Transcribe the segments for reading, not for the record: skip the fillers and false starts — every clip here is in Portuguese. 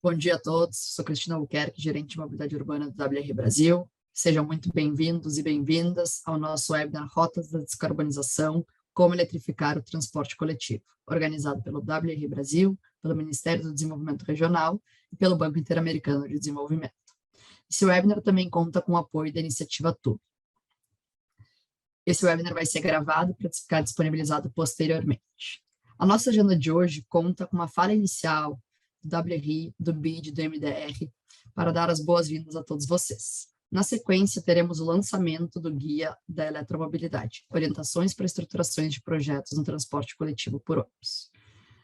Bom dia a todos, sou Cristina Albuquerque, gerente de mobilidade urbana do WR Brasil. Sejam muito bem-vindos e bem-vindas ao nosso webinar Rotas da Descarbonização, como eletrificar o transporte coletivo, organizado pelo WR Brasil, pelo Ministério do Desenvolvimento Regional e pelo Banco Interamericano de Desenvolvimento. Esse webinar também conta com o apoio da iniciativa TUB. Esse webinar vai ser gravado para ficar disponibilizado posteriormente. A nossa agenda de hoje conta com uma fala inicial do WRI, do BID, do MDR, para dar as boas-vindas a todos vocês. Na sequência, teremos o lançamento do Guia da Eletromobilidade, Orientações para Estruturações de Projetos no Transporte Coletivo por ônibus.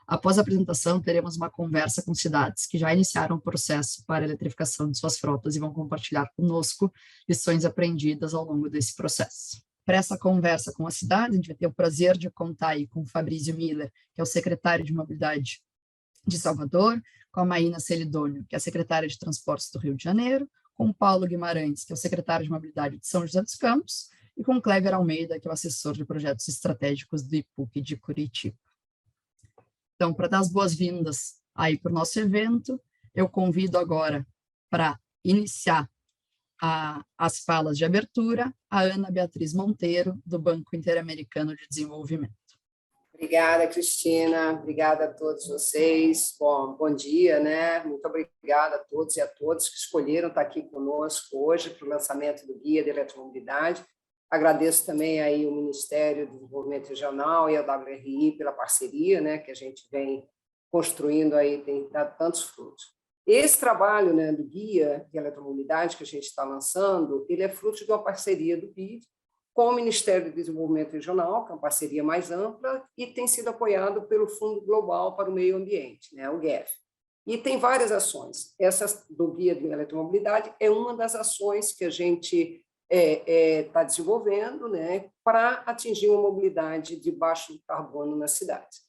Após a apresentação, teremos uma conversa com cidades que já iniciaram o processo para a eletrificação de suas frotas e vão compartilhar conosco lições aprendidas ao longo desse processo. Para essa conversa com a cidade, a gente vai ter o prazer de contar aí com o Fabrício Miller, que é o secretário de Mobilidade de Salvador, com a Maína Celidônio, que é a secretária de Transportes do Rio de Janeiro, com o Paulo Guimarães, que é o secretário de Mobilidade de São José dos Campos, e com o Cleber Almeida, que é o assessor de projetos estratégicos do IPUC de Curitiba. Então, para dar as boas-vindas aí para o nosso evento, eu convido agora para iniciar as falas de abertura, a Ana Beatriz Monteiro, do Banco Interamericano de Desenvolvimento. Obrigada, Cristina. Obrigada a todos vocês. Bom dia, né? Muito obrigada a todos e a todas que escolheram estar aqui conosco hoje para o lançamento do Guia de Eletromobilidade. Agradeço também aí o Ministério do Desenvolvimento Regional e a WRI pela parceria, né, que a gente vem construindo aí, tem dado tantos frutos. Esse trabalho, né, do Guia de Eletromobilidade que a gente está lançando, ele é fruto de uma parceria do BID com o Ministério do Desenvolvimento Regional, que é uma parceria mais ampla, e tem sido apoiado pelo Fundo Global para o Meio Ambiente, né, o GEF. E tem várias ações. Essa do Guia de Eletromobilidade é uma das ações que a gente está desenvolvendo, né, para atingir uma mobilidade de baixo carbono nas cidades.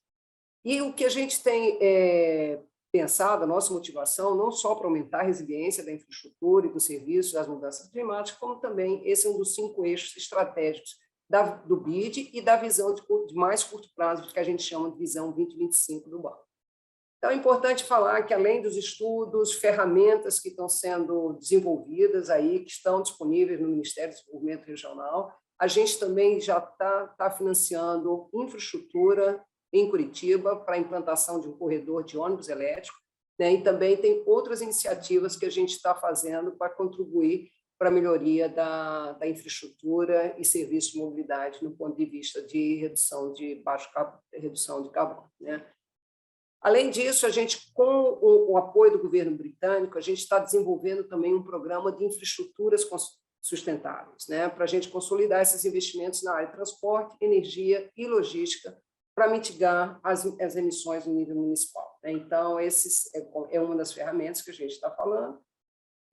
E o que a gente tem pensado, a nossa motivação, não só para aumentar a resiliência da infraestrutura e dos serviços das mudanças climáticas, como também esse é um dos 5 eixos estratégicos do BID e da visão de mais curto prazo, que a gente chama de visão 2025 do banco. Então, é importante falar que, além dos estudos, ferramentas que estão sendo desenvolvidas aí, que estão disponíveis no Ministério do Desenvolvimento Regional, a gente também já está financiando infraestrutura em Curitiba para a implantação de um corredor de ônibus elétrico, né? E também tem outras iniciativas que a gente está fazendo para contribuir para a melhoria da infraestrutura e serviços de mobilidade no ponto de vista de redução de carbono, né? Além disso, a gente, com o apoio do governo britânico, a gente está desenvolvendo também um programa de infraestruturas sustentáveis, né, para a gente consolidar esses investimentos na área de transporte, energia e logística para mitigar as emissões no nível municipal, né? Então, esse é uma das ferramentas que a gente está falando.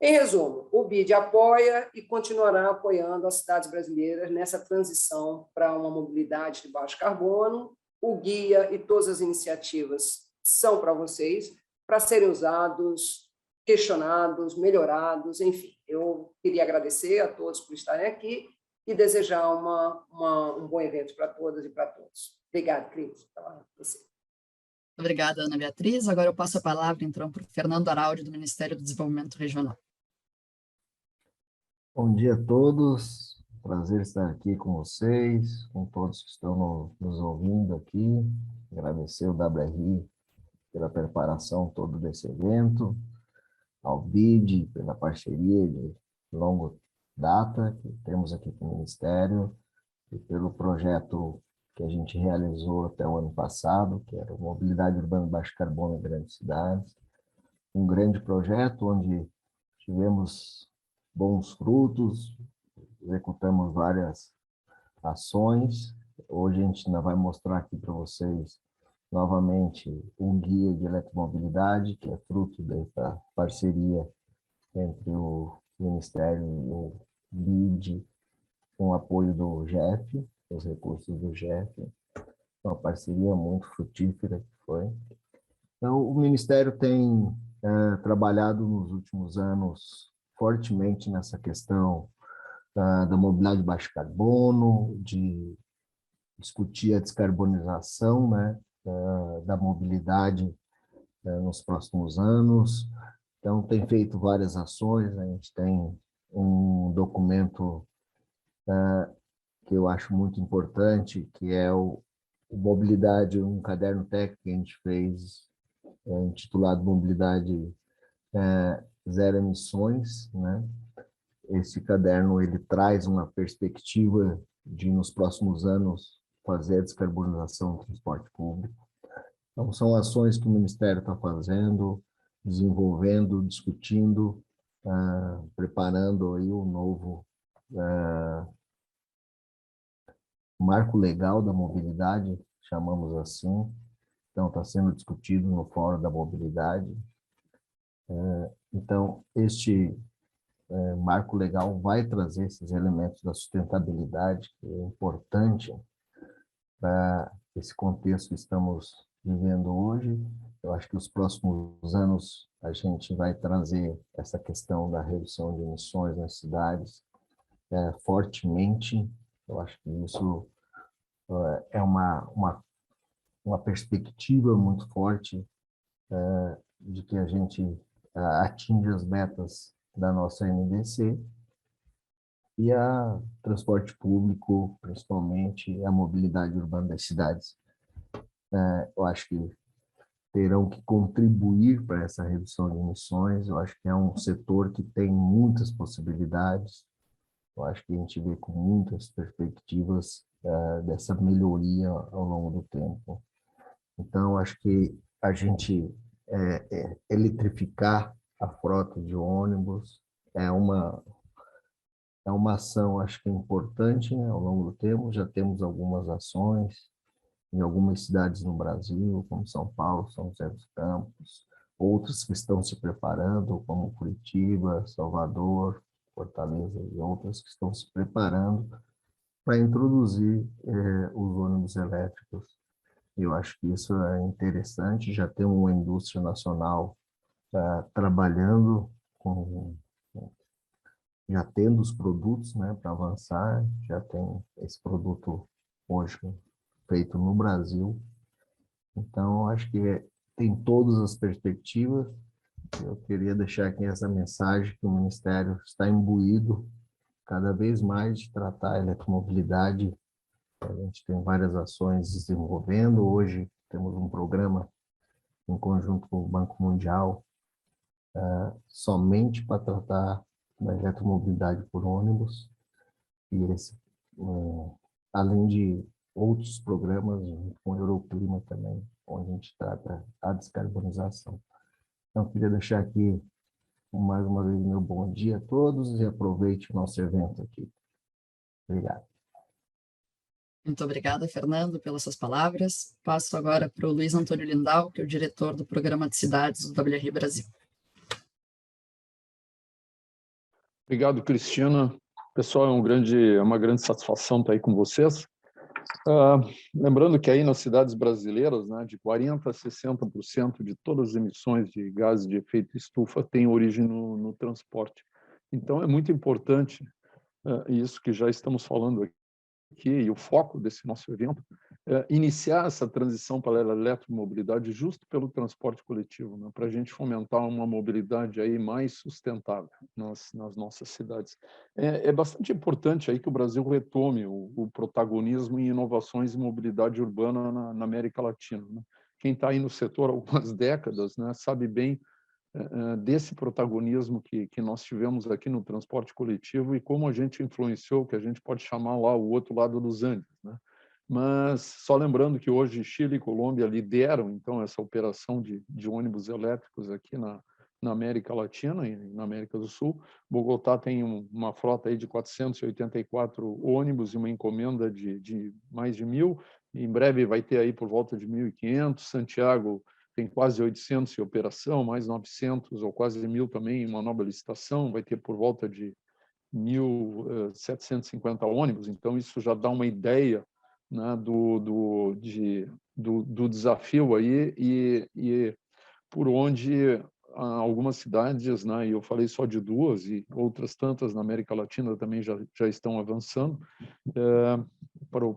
Em resumo, o BID apoia e continuará apoiando as cidades brasileiras nessa transição para uma mobilidade de baixo carbono. O guia e todas as iniciativas são para vocês, para serem usados, questionados, melhorados, enfim. Eu queria agradecer a todos por estarem aqui e desejar um bom evento para todas e para todos. Obrigada, Cris. Obrigada, Ana Beatriz. Agora eu passo a palavra, então, para o Fernando Araldi, do Ministério do Desenvolvimento Regional. Bom dia a todos. Prazer estar aqui com vocês, com todos que estão nos ouvindo aqui. Agradecer o WRI pela preparação todo desse evento, ao BID pela parceria de longa data que temos aqui com o Ministério e pelo projeto que a gente realizou até o ano passado, que era Mobilidade Urbana de Baixo Carbono em Grandes Cidades. Um grande projeto onde tivemos bons frutos, executamos várias ações. Hoje a gente ainda vai mostrar aqui para vocês novamente um guia de eletromobilidade, que é fruto dessa parceria entre o Ministério e o BID, com o apoio do GEF, os recursos do GEF. Uma parceria muito frutífera que foi. Então, o Ministério tem trabalhado nos últimos anos fortemente nessa questão da mobilidade de baixo carbono, de discutir a descarbonização, né, da mobilidade nos próximos anos, Então, tem feito várias ações, a gente tem um documento que eu acho muito importante, que é o Mobilidade, um caderno técnico que a gente fez, intitulado Mobilidade Zero Emissões, né? Esse caderno ele traz uma perspectiva de, nos próximos anos, fazer a descarbonização do transporte público. Então, são ações que o Ministério está fazendo, desenvolvendo, discutindo, preparando aí o novo marco legal da mobilidade, chamamos assim. Então, está sendo discutido no Fórum da Mobilidade. Então, este marco legal vai trazer esses elementos da sustentabilidade, que é importante para esse contexto que estamos vivendo hoje. Eu acho que os próximos anos a gente vai trazer essa questão da redução de emissões nas cidades fortemente. Eu acho que isso é uma perspectiva muito forte de que a gente atinja as metas da nossa NDC e a transporte público, principalmente a mobilidade urbana das cidades. Eu acho que terão que contribuir para essa redução de emissões. Eu acho que é um setor que tem muitas possibilidades. Eu acho que a gente vê com muitas perspectivas dessa melhoria ao longo do tempo. Então, eu acho que a gente eletrificar a frota de ônibus é uma ação, acho que importante, né, ao longo do tempo. Já temos algumas ações em algumas cidades no Brasil, como São Paulo, São José dos Campos, outras que estão se preparando, como Curitiba, Salvador, Fortaleza e outras que estão se preparando para introduzir os ônibus elétricos. Eu acho que isso é interessante. Já tem uma indústria nacional trabalhando já tendo os produtos, né, para avançar. Já tem esse produto hoje feito no Brasil. Então, acho que tem todas as perspectivas. Eu queria deixar aqui essa mensagem que o Ministério está imbuído cada vez mais de tratar a eletromobilidade. A gente tem várias ações desenvolvendo. Hoje temos um programa em conjunto com o Banco Mundial somente para tratar da eletromobilidade por ônibus. E esse, além de outros programas com o Euroclima também, onde a gente trata a descarbonização. Então, queria deixar aqui mais uma vez meu bom dia a todos e aproveite o nosso evento aqui. Obrigado. Muito obrigada, Fernando, pelas suas palavras. Passo agora para o Luiz Antônio Lindau, que é o diretor do Programa de Cidades do WRI Brasil. Obrigado, Cristina. Pessoal, é uma grande satisfação estar aí com vocês. Lembrando que aí nas cidades brasileiras, né, de 40% a 60% de todas as emissões de gases de efeito estufa têm origem no transporte. Então, é muito importante isso que já estamos falando aqui, e o foco desse nosso evento é iniciar essa transição para a eletromobilidade justo pelo transporte coletivo, né, para a gente fomentar uma mobilidade aí mais sustentável nas nossas cidades. É bastante importante aí que o Brasil retome o protagonismo em inovações em mobilidade urbana na América Latina, né? Quem está aí no setor há algumas décadas, né, sabe bem desse protagonismo que nós tivemos aqui no transporte coletivo e como a gente influenciou, que a gente pode chamar lá o outro lado dos Andes, né? Mas só lembrando que hoje Chile e Colômbia lideram, então, essa operação de ônibus elétricos aqui na América Latina e na América do Sul. Bogotá tem uma frota aí de 484 ônibus e uma encomenda de mais de 1.000. Em breve vai ter aí por volta de 1.500. Santiago tem quase 800 em operação, mais 900 ou quase 1.000 também em uma nova licitação, vai ter por volta de 1.750 ônibus, então isso já dá uma ideia, né, do desafio aí e por onde algumas cidades, né, e eu falei só de duas, e outras tantas na América Latina também já estão avançando,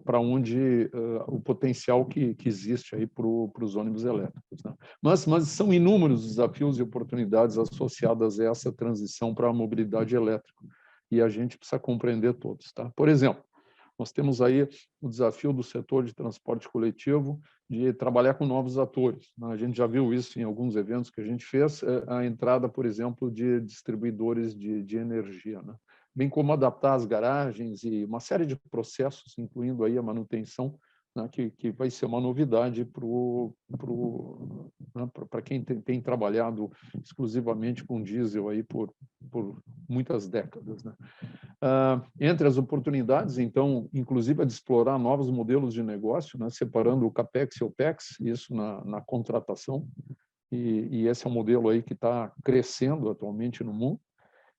para onde o potencial que existe aí para os ônibus elétricos, né? Mas são inúmeros desafios e oportunidades associadas a essa transição para a mobilidade elétrica, e a gente precisa compreender todos, tá? Por exemplo, nós temos aí o desafio do setor de transporte coletivo de trabalhar com novos atores, né? A gente já viu isso em alguns eventos que a gente fez, a entrada, por exemplo, de distribuidores de energia, né? Bem como adaptar as garagens e uma série de processos, incluindo aí a manutenção, né, que vai ser uma novidade para quem tem trabalhado exclusivamente com diesel aí por muitas décadas, né? Entre as oportunidades, então, inclusive a de explorar novos modelos de negócio, né, separando o CAPEX e o OPEX, isso na contratação, e esse é um modelo aí que está crescendo atualmente no mundo,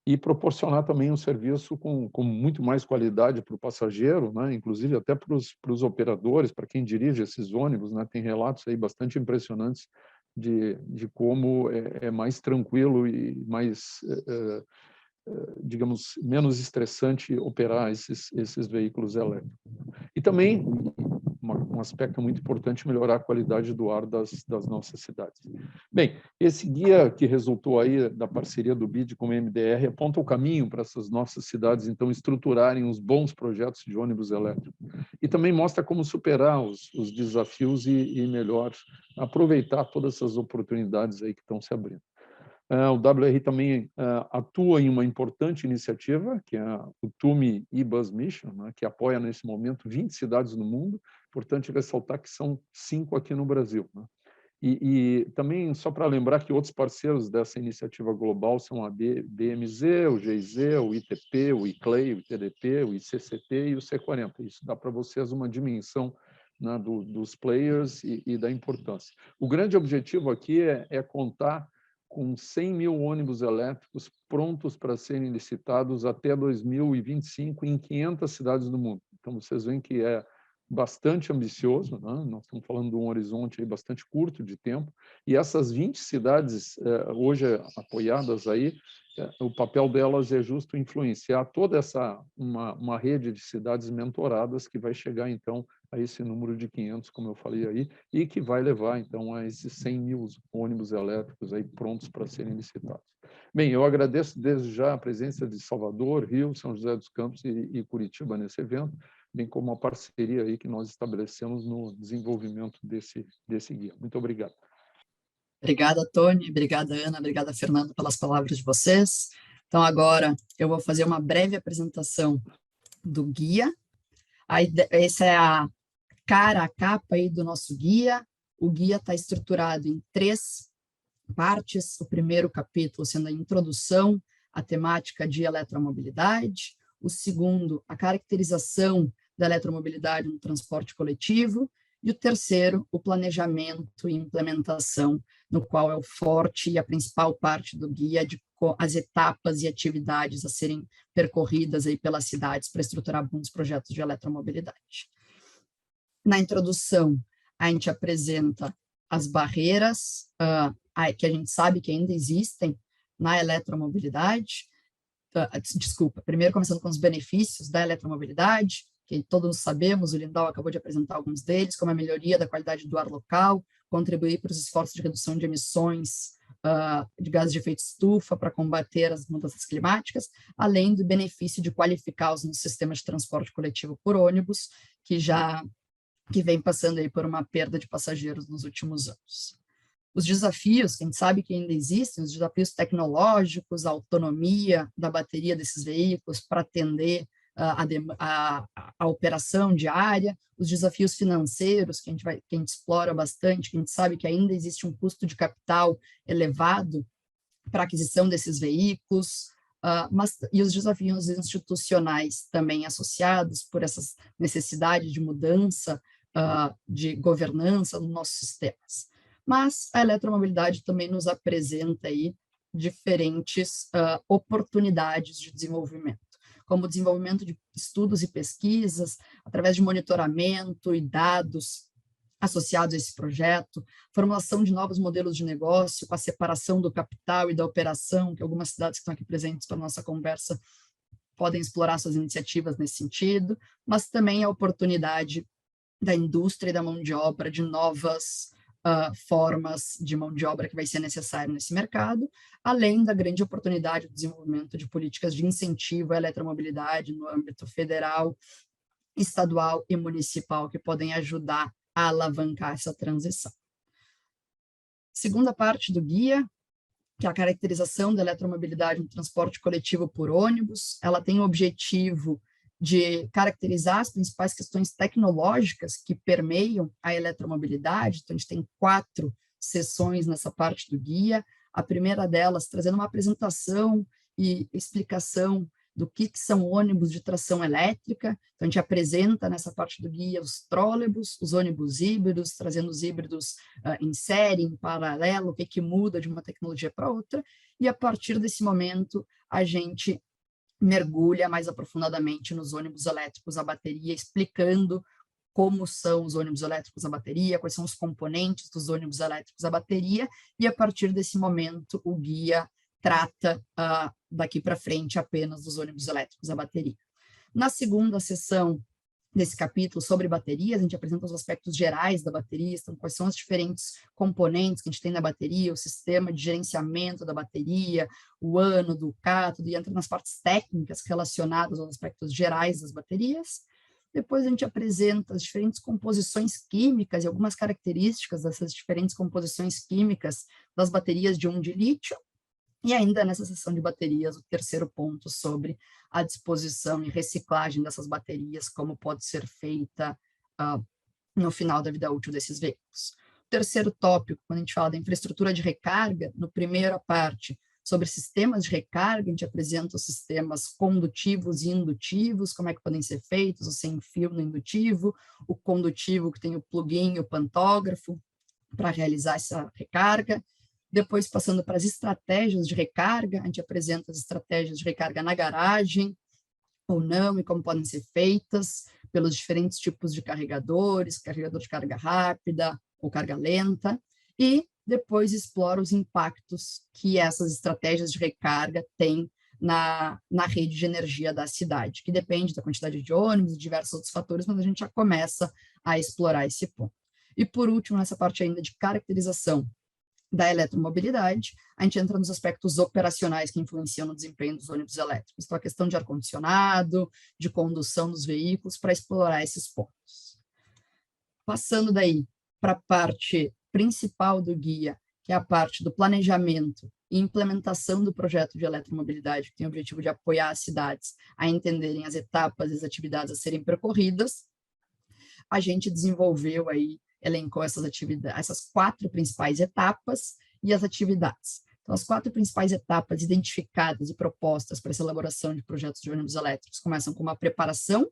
e proporcionar também um serviço com muito mais qualidade para o passageiro, né? Inclusive até para os operadores, para quem dirige esses ônibus, né? Tem relatos aí bastante impressionantes de como é mais tranquilo e mais, digamos, menos estressante operar esses veículos elétricos. E também, um aspecto muito importante, melhorar a qualidade do ar das nossas cidades. Bem, esse guia que resultou aí da parceria do BID com o MDR aponta o caminho para essas nossas cidades, então, estruturarem os bons projetos de ônibus elétrico. E também mostra como superar os desafios e melhor aproveitar todas essas oportunidades aí que estão se abrindo. O WRI também atua em uma importante iniciativa, que é o TUMI e-Bus Mission, né, que apoia, nesse momento, 20 cidades no mundo. Importante ressaltar que são 5 aqui no Brasil, né? E também, só para lembrar que outros parceiros dessa iniciativa global são a BMZ, o GIZ, o ITP, o ICLEI, o ITDP, o ICCT e o C40. Isso dá para vocês uma dimensão, né, dos players e da importância. O grande objetivo aqui é contar com 100 mil ônibus elétricos prontos para serem licitados até 2025 em 500 cidades do mundo. Então, vocês veem que é bastante ambicioso, né? Nós estamos falando de um horizonte aí bastante curto de tempo, e essas 20 cidades, hoje apoiadas aí, o papel delas é justo influenciar toda uma rede de cidades mentoradas que vai chegar, então, a esse número de 500, como eu falei aí, e que vai levar, então, a esses 100 mil ônibus elétricos aí prontos para serem licitados. Bem, eu agradeço desde já a presença de Salvador, Rio, São José dos Campos e Curitiba nesse evento, bem como a parceria aí que nós estabelecemos no desenvolvimento desse guia. Muito obrigado. Obrigada, Tony. Obrigada, Ana. Obrigada, Fernando, pelas palavras de vocês. Então, agora eu vou fazer uma breve apresentação do guia. Essa é a capa aí do nosso guia. O guia está estruturado em 3 partes. O primeiro capítulo sendo a introdução à temática de eletromobilidade. O segundo, a caracterização da eletromobilidade no transporte coletivo. E o terceiro, o planejamento e implementação, no qual é o forte e a principal parte do guia, de as etapas e atividades a serem percorridas aí pelas cidades para estruturar bons projetos de eletromobilidade. Na introdução, a gente apresenta as barreiras que a gente sabe que ainda existem na eletromobilidade. Desculpa, primeiro começando com os benefícios da eletromobilidade, que todos sabemos, o Lindau acabou de apresentar alguns deles, como a melhoria da qualidade do ar local, contribuir para os esforços de redução de emissões de gases de efeito estufa para combater as mudanças climáticas, além do benefício de qualificar os sistemas de transporte coletivo por ônibus, que vem passando aí por uma perda de passageiros nos últimos anos. Os desafios, que a gente sabe que ainda existem, os desafios tecnológicos, a autonomia da bateria desses veículos para atender a operação diária, os desafios financeiros, que a gente explora bastante, que a gente sabe que ainda existe um custo de capital elevado para a aquisição desses veículos, e os desafios institucionais também associados por essas necessidades de mudança de governança dos nossos sistemas. Mas a eletromobilidade também nos apresenta aí diferentes oportunidades de desenvolvimento, como o desenvolvimento de estudos e pesquisas, através de monitoramento e dados associados a esse projeto, formulação de novos modelos de negócio, com a separação do capital e da operação, que algumas cidades que estão aqui presentes para a nossa conversa podem explorar suas iniciativas nesse sentido, mas também a oportunidade da indústria e da mão de obra, de novas formas de mão de obra que vai ser necessário nesse mercado, além da grande oportunidade do desenvolvimento de políticas de incentivo à eletromobilidade no âmbito federal, estadual e municipal, que podem ajudar a alavancar essa transição. Segunda parte do guia, que é a caracterização da eletromobilidade no transporte coletivo por ônibus. Ela tem o objetivo de caracterizar as principais questões tecnológicas que permeiam a eletromobilidade. Então, a gente tem 4 sessões nessa parte do guia. A primeira delas, trazendo uma apresentação e explicação do que são ônibus de tração elétrica. Então, a gente apresenta nessa parte do guia os trólebus, os ônibus híbridos, trazendo os híbridos em série, em paralelo, o que muda de uma tecnologia para outra, e a partir desse momento a gente mergulha mais aprofundadamente nos ônibus elétricos a bateria, explicando como são os ônibus elétricos a bateria, quais são os componentes dos ônibus elétricos a bateria, e a partir desse momento o guia trata daqui para frente apenas dos ônibus elétricos a bateria. Na segunda sessão desse capítulo sobre baterias, a gente apresenta os aspectos gerais da bateria, então quais são os diferentes componentes que a gente tem na bateria, o sistema de gerenciamento da bateria, o ânodo, o cátodo, e entra nas partes técnicas relacionadas aos aspectos gerais das baterias. Depois a gente apresenta as diferentes composições químicas e algumas características dessas diferentes composições químicas das baterias de íon de lítio. E ainda nessa sessão de baterias, o terceiro ponto sobre a disposição e reciclagem dessas baterias, como pode ser feita no final da vida útil desses veículos. O terceiro tópico, quando a gente fala da infraestrutura de recarga, no primeira parte, sobre sistemas de recarga, a gente apresenta os sistemas condutivos e indutivos, como é que podem ser feitos, o sem-fio no indutivo, o condutivo que tem o plug-in e o pantógrafo para realizar essa recarga. Depois, passando para as estratégias de recarga, a gente apresenta as estratégias de recarga na garagem ou não, e como podem ser feitas pelos diferentes tipos de carregadores, carregador de carga rápida ou carga lenta, e depois explora os impactos que essas estratégias de recarga têm na rede de energia da cidade, que depende da quantidade de ônibus e diversos outros fatores, mas a gente já começa a explorar esse ponto. E por último, nessa parte ainda de caracterização da eletromobilidade, a gente entra nos aspectos operacionais que influenciam no desempenho dos ônibus elétricos. Então, a questão de ar-condicionado, de condução dos veículos, para explorar esses pontos. Passando daí para a parte principal do guia, que é a parte do planejamento e implementação do projeto de eletromobilidade, que tem o objetivo de apoiar as cidades a entenderem as etapas e as atividades a serem percorridas, a gente desenvolveu aí, elencou essas atividades, essas 4 principais etapas e as atividades. Então, as 4 principais etapas identificadas e propostas para essa elaboração de projetos de ônibus elétricos começam com uma preparação,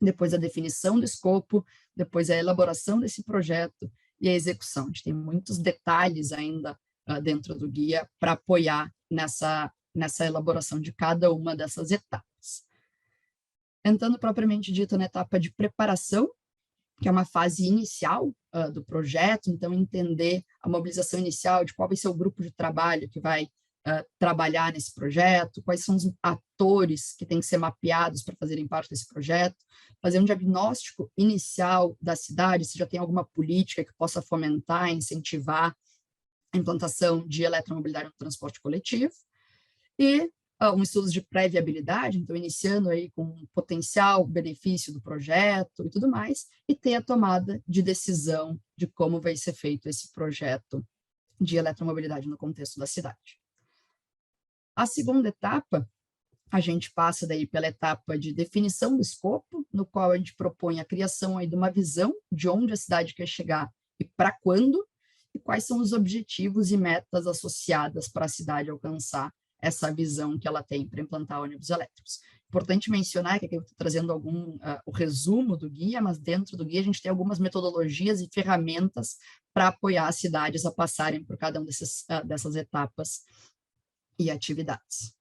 depois a definição do escopo, depois a elaboração desse projeto e a execução. A gente tem muitos detalhes ainda dentro do guia para apoiar nessa elaboração de cada uma dessas etapas. Entrando propriamente dito na etapa de preparação, que é uma fase inicial do projeto, então entender a mobilização inicial de qual vai ser o grupo de trabalho que vai trabalhar nesse projeto, quais são os atores que têm que ser mapeados para fazerem parte desse projeto, fazer um diagnóstico inicial da cidade, se já tem alguma política que possa fomentar, incentivar a implantação de eletromobilidade no transporte coletivo, e um estudo de pré-viabilidade, então iniciando aí com o potencial benefício do projeto e tudo mais, e ter a tomada de decisão de como vai ser feito esse projeto de eletromobilidade no contexto da cidade. A segunda etapa, a gente passa daí pela etapa de definição do escopo, no qual a gente propõe a criação aí de uma visão de onde a cidade quer chegar e para quando, e quais são os objetivos e metas associadas para a cidade alcançar essa visão que ela tem para implantar ônibus elétricos. Importante mencionar que aqui eu estou trazendo o resumo do guia, mas dentro do guia a gente tem algumas metodologias e ferramentas para apoiar as cidades a passarem por cada uma dessas etapas e atividades.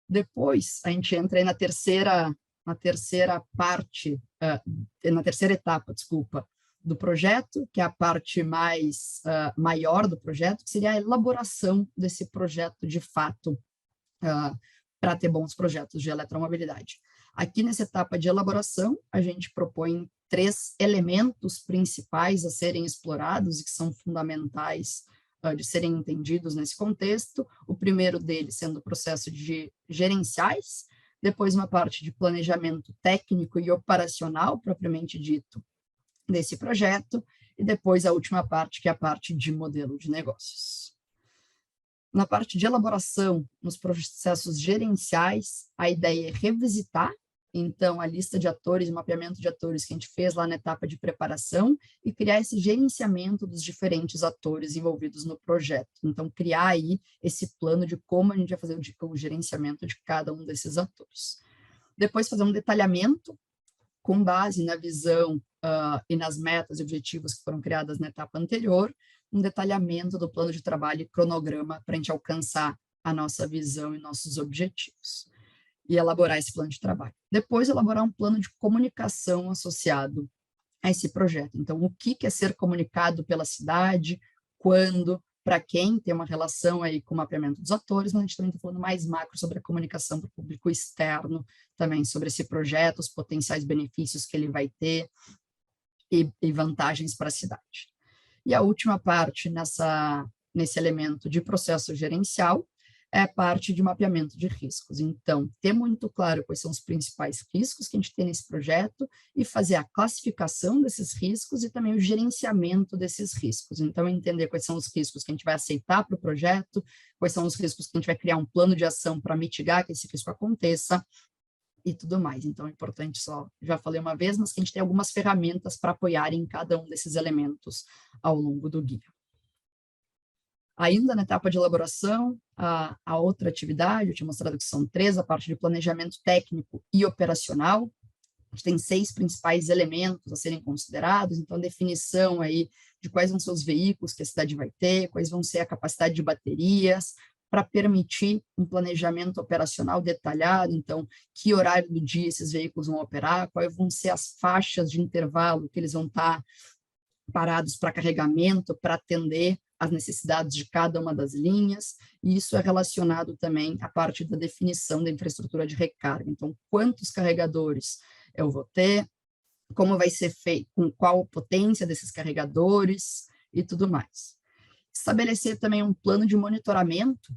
Depois, a gente entra aí na terceira parte, na terceira etapa, desculpa, do projeto, que é a parte mais maior do projeto, que seria a elaboração desse projeto de fato para ter bons projetos de eletromobilidade. Aqui nessa etapa de elaboração, a gente propõe 3 elementos principais a serem explorados e que são fundamentais de serem entendidos nesse contexto. O primeiro deles sendo o processo de gerenciais, depois uma parte de planejamento técnico e operacional, propriamente dito, desse projeto, e depois a última parte, que é a parte de modelo de negócios. Na parte de elaboração, nos processos gerenciais, a ideia é revisitar, então, a lista de atores, o mapeamento de atores que a gente fez lá na etapa de preparação e criar esse gerenciamento dos diferentes atores envolvidos no projeto. Então, criar aí esse plano de como a gente vai fazer o gerenciamento de cada um desses atores. Depois, fazer um detalhamento com base na visão e nas metas e objetivos que foram criadas na etapa anterior, um detalhamento do plano de trabalho e cronograma para a gente alcançar a nossa visão e nossos objetivos. E elaborar esse plano de trabalho. Depois, elaborar um plano de comunicação associado a esse projeto. Então, o que é ser comunicado pela cidade, quando, para quem, tem uma relação aí com o mapeamento dos atores, mas a gente também está falando mais macro sobre a comunicação para o público externo, também sobre esse projeto, os potenciais benefícios que ele vai ter e vantagens para a cidade. E a última parte nesse elemento de processo gerencial é parte de mapeamento de riscos. Então, ter muito claro quais são os principais riscos que a gente tem nesse projeto e fazer a classificação desses riscos e também o gerenciamento desses riscos. Então, entender quais são os riscos que a gente vai aceitar para o projeto, quais são os riscos que a gente vai criar um plano de ação para mitigar que esse risco aconteça e tudo mais. Então, é importante só, já falei uma vez, mas que a gente tem algumas ferramentas para apoiar em cada um desses elementos ao longo do guia. Ainda na etapa de elaboração, a outra atividade, eu tinha mostrado que são 3, a parte de planejamento técnico e operacional. A gente tem 6 principais elementos a serem considerados, então a definição aí de quais vão ser os veículos que a cidade vai ter, quais vão ser a capacidade de baterias, para permitir um planejamento operacional detalhado, então, que horário do dia esses veículos vão operar, quais vão ser as faixas de intervalo que eles vão estar parados para carregamento, para atender as necessidades de cada uma das linhas, e isso é relacionado também à parte da definição da infraestrutura de recarga. Então, quantos carregadores eu vou ter, como vai ser feito, com qual potência desses carregadores e tudo mais. Estabelecer também um plano de monitoramento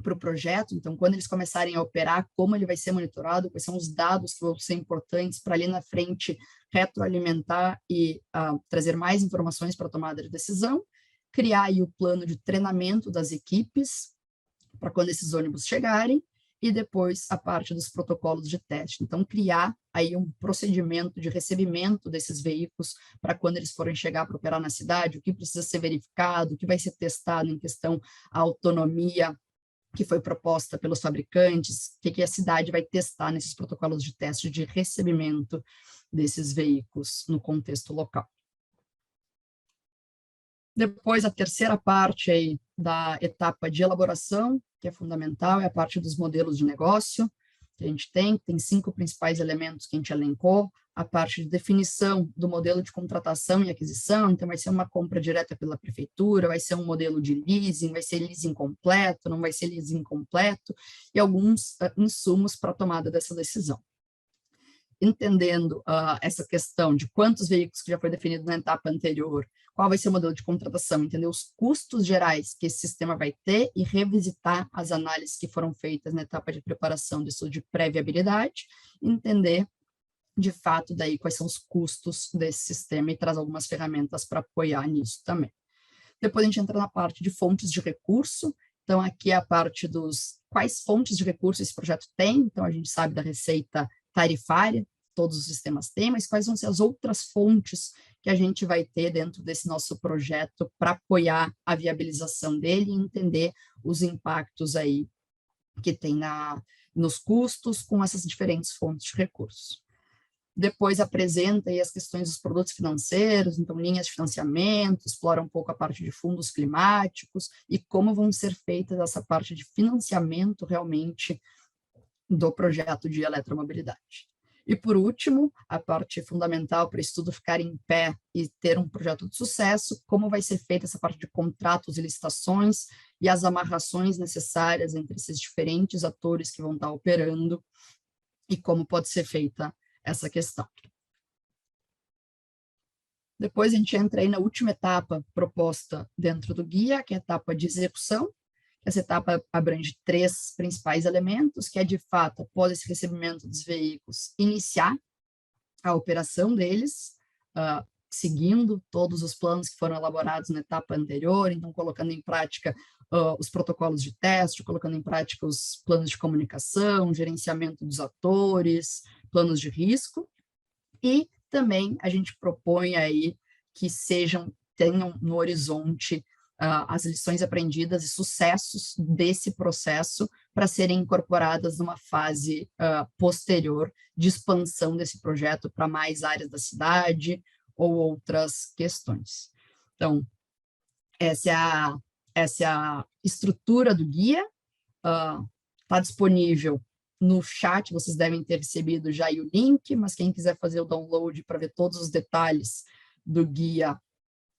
para o projeto, então, quando eles começarem a operar, como ele vai ser monitorado, quais são os dados que vão ser importantes para ali na frente retroalimentar e trazer mais informações para a tomada de decisão, criar aí o plano de treinamento das equipes para quando esses ônibus chegarem, e depois a parte dos protocolos de teste. Então, criar aí um procedimento de recebimento desses veículos para quando eles forem chegar para operar na cidade, o que precisa ser verificado, o que vai ser testado em questão à autonomia que foi proposta pelos fabricantes, o que a cidade vai testar nesses protocolos de teste de recebimento desses veículos no contexto local. Depois, a terceira parte aí da etapa de elaboração, que é fundamental, é a parte dos modelos de negócio, que a gente tem 5 principais elementos que a gente elencou, a parte de definição do modelo de contratação e aquisição, então vai ser uma compra direta pela prefeitura, vai ser um modelo de leasing, vai ser leasing completo, não vai ser leasing completo, e alguns insumos para a tomada dessa decisão. Entendendo essa questão de quantos veículos que já foi definido na etapa anterior, qual vai ser o modelo de contratação, entender os custos gerais que esse sistema vai ter e revisitar as análises que foram feitas na etapa de preparação do estudo de pré-viabilidade, entender, de fato, daí quais são os custos desse sistema e traz algumas ferramentas para apoiar nisso também. Depois a gente entra na parte de fontes de recurso, então aqui é a parte dos quais fontes de recurso esse projeto tem, então a gente sabe da receita tarifária, todos os sistemas têm, mas quais vão ser as outras fontes que a gente vai ter dentro desse nosso projeto para apoiar a viabilização dele e entender os impactos aí que tem nos custos com essas diferentes fontes de recursos. Depois apresenta aí as questões dos produtos financeiros, então linhas de financiamento, explora um pouco a parte de fundos climáticos e como vão ser feitas essa parte de financiamento realmente do projeto de eletromobilidade. E, por último, a parte fundamental para isso tudo ficar em pé e ter um projeto de sucesso, como vai ser feita essa parte de contratos e licitações e as amarrações necessárias entre esses diferentes atores que vão estar operando e como pode ser feita essa questão. Depois a gente entra aí na última etapa proposta dentro do guia, que é a etapa de execução. Essa etapa abrange 3 principais elementos, que é, de fato, após esse recebimento dos veículos, iniciar a operação deles, seguindo todos os planos que foram elaborados na etapa anterior, então colocando em prática os protocolos de teste, colocando em prática os planos de comunicação, gerenciamento dos atores, planos de risco, e também a gente propõe aí que tenham no horizonte as lições aprendidas e sucessos desse processo para serem incorporadas numa fase posterior de expansão desse projeto para mais áreas da cidade ou outras questões. Então, essa é a estrutura do guia, está disponível no chat, vocês devem ter recebido já aí o link, mas quem quiser fazer o download para ver todos os detalhes do guia,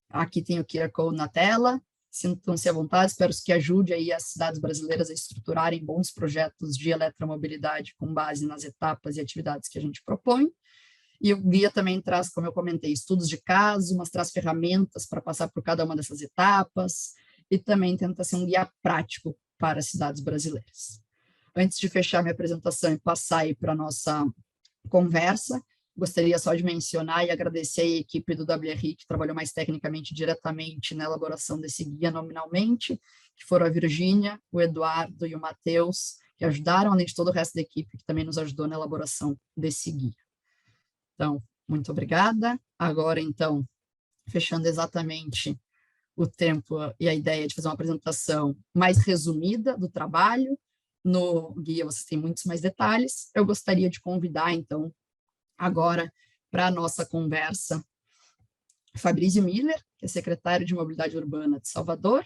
aqui tem o QR Code na tela, sintam-se à vontade, espero que ajude aí as cidades brasileiras a estruturarem bons projetos de eletromobilidade com base nas etapas e atividades que a gente propõe. E o guia também traz, como eu comentei, estudos de caso, mas traz ferramentas para passar por cada uma dessas etapas, e também tenta ser um guia prático para as cidades brasileiras. Antes de fechar minha apresentação e passar aí para a nossa conversa, gostaria só de mencionar e agradecer a equipe do WRI, que trabalhou mais tecnicamente diretamente na elaboração desse guia nominalmente, que foram a Virgínia, o Eduardo e o Matheus, que ajudaram, além de todo o resto da equipe, que também nos ajudou na elaboração desse guia. Então, muito obrigada. Agora, então, fechando exatamente o tempo e a ideia de fazer uma apresentação mais resumida do trabalho. No guia vocês têm muitos mais detalhes. Eu gostaria de convidar, então, agora para a nossa conversa, Fabrício Miller, que é secretário de Mobilidade Urbana de Salvador.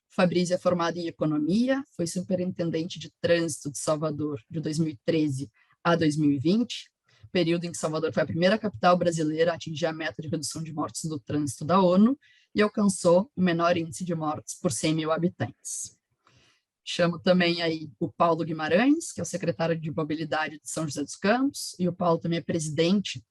Fabrício é formado em Economia, foi superintendente de Trânsito de Salvador de 2013 a 2020, período em que Salvador foi a primeira capital brasileira a atingir a meta de redução de mortes do trânsito da ONU e alcançou o menor índice de mortes por 100 mil habitantes. Chamo também aí o Paulo Guimarães, que é o secretário de Mobilidade de São José dos Campos, e o Paulo também é presidente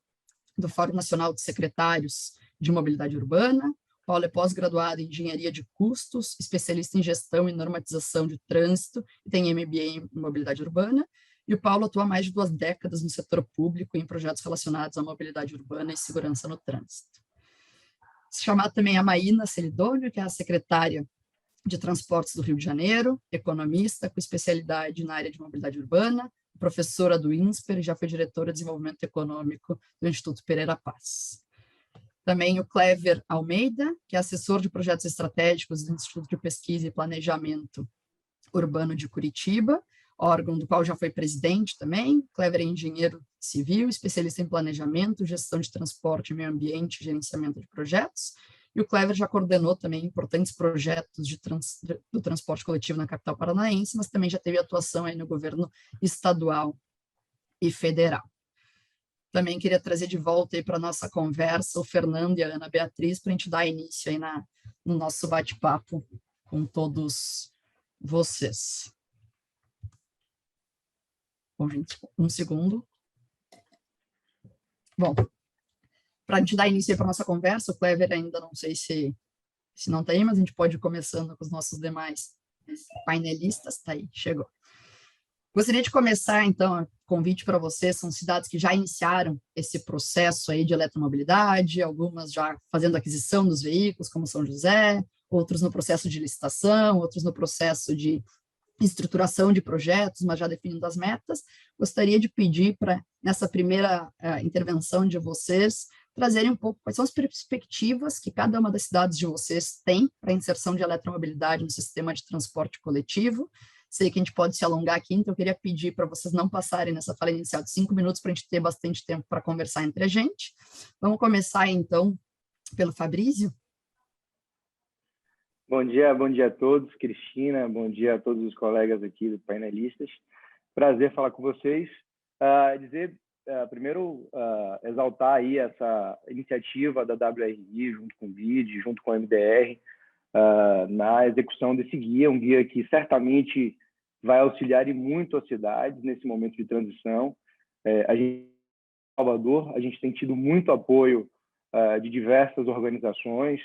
do Fórum Nacional de Secretários de Mobilidade Urbana. O Paulo é pós-graduado em Engenharia de Custos, especialista em Gestão e Normatização de Trânsito, e tem MBA em Mobilidade Urbana. E o Paulo atua há mais de 2 décadas no setor público em projetos relacionados à mobilidade urbana e segurança no trânsito. Chamar também a Maína Celidônio, que é a secretária de Transportes do Rio de Janeiro, economista com especialidade na área de mobilidade urbana, professora do INSPER, já foi diretora de desenvolvimento econômico do Instituto Pereira Paz. Também o Clever Almeida, que é assessor de projetos estratégicos do Instituto de Pesquisa e Planejamento Urbano de Curitiba, órgão do qual já foi presidente também. Clever é engenheiro civil, especialista em planejamento, gestão de transporte, meio ambiente e gerenciamento de projetos. E o Clever já coordenou também importantes projetos do transporte coletivo na capital paranaense, mas também já teve atuação aí no governo estadual e federal. Também queria trazer de volta aí para a nossa conversa o Fernando e a Ana Beatriz, para a gente dar início aí no nosso bate-papo com todos vocês. Bom, gente, um segundo. Bom, para a gente dar início para a nossa conversa, o Clever ainda não sei se não está aí, mas a gente pode ir começando com os nossos demais painelistas. Está aí, chegou. Gostaria de começar, então, convite para vocês, são cidades que já iniciaram esse processo aí de eletromobilidade, algumas já fazendo aquisição dos veículos, como São José, outros no processo de licitação, outros no processo de estruturação de projetos, mas já definindo as metas. Gostaria de pedir para, nessa primeira intervenção de vocês, trazerem um pouco quais são as perspectivas que cada uma das cidades de vocês tem para a inserção de eletromobilidade no sistema de transporte coletivo. Sei que a gente pode se alongar aqui, então eu queria pedir para vocês não passarem nessa fala inicial de 5 minutos para a gente ter bastante tempo para conversar entre a gente. Vamos começar, então, pelo Fabrício. Bom dia a todos, Cristina, bom dia a todos os colegas aqui do painelistas. Prazer falar com vocês. Dizer primeiro exaltar aí essa iniciativa da WRI, junto com o BID, junto com a MDR, na execução desse guia, um guia que certamente vai auxiliar e muito as cidades nesse momento de transição. A gente, em Salvador, a gente tem tido muito apoio de diversas organizações,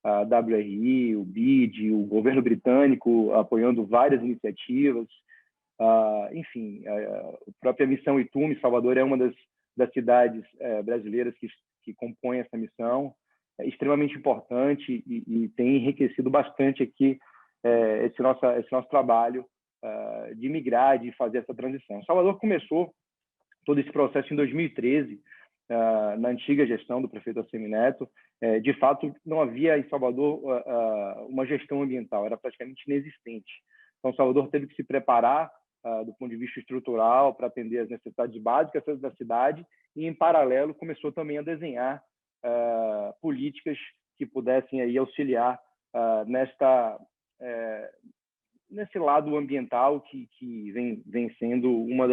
a WRI, o BID, o governo britânico apoiando várias iniciativas. Enfim, a própria missão Itume, Salvador é uma das cidades brasileiras que compõem essa missão. É extremamente importante e tem enriquecido bastante aqui esse nosso trabalho de migrar, de fazer essa transição. Salvador começou todo esse processo em 2013, na antiga gestão do prefeito Assemineto. De fato, não havia em Salvador uma gestão ambiental, era praticamente inexistente. Então, Salvador teve que se preparar do ponto de vista estrutural para atender as necessidades básicas da cidade e, em paralelo, começou também a desenhar políticas que pudessem aí auxiliar nesse lado ambiental que vem sendo uma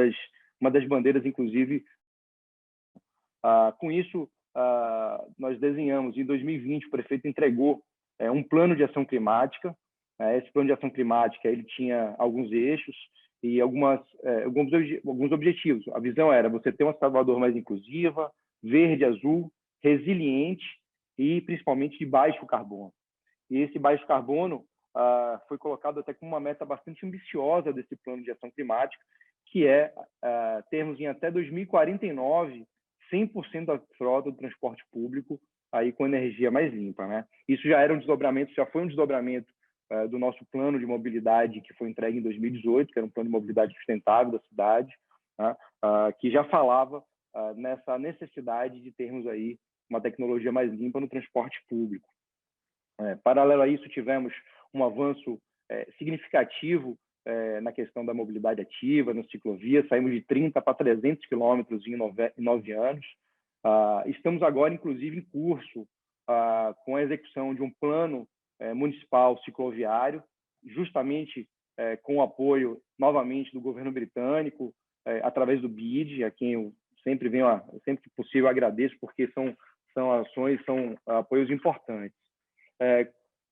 das bandeiras, inclusive. Com isso, nós desenhamos, em 2020, o prefeito entregou um plano de ação climática. Esse plano de ação climática ele tinha alguns eixos e alguns objetivos. A visão era você ter uma Salvador mais inclusiva, verde, azul, resiliente e, principalmente, de baixo carbono. E esse baixo carbono foi colocado até como uma meta bastante ambiciosa desse plano de ação climática, que é termos em até 2049 100% da frota do transporte público aí com energia mais limpa, né? Isso já foi um desdobramento do nosso plano de mobilidade que foi entregue em 2018, que era um plano de mobilidade sustentável da cidade, né? Que já falava nessa necessidade de termos aí uma tecnologia mais limpa no transporte público. Paralelo a isso, tivemos um avanço significativo na questão da mobilidade ativa, nas ciclovias, saímos de 30 para 300 quilômetros em 9 anos. Estamos agora, inclusive, em curso com a execução de um plano municipal cicloviário, justamente com o apoio, novamente, do governo britânico, através do BID, a quem eu sempre que possível agradeço, porque são ações, são apoios importantes.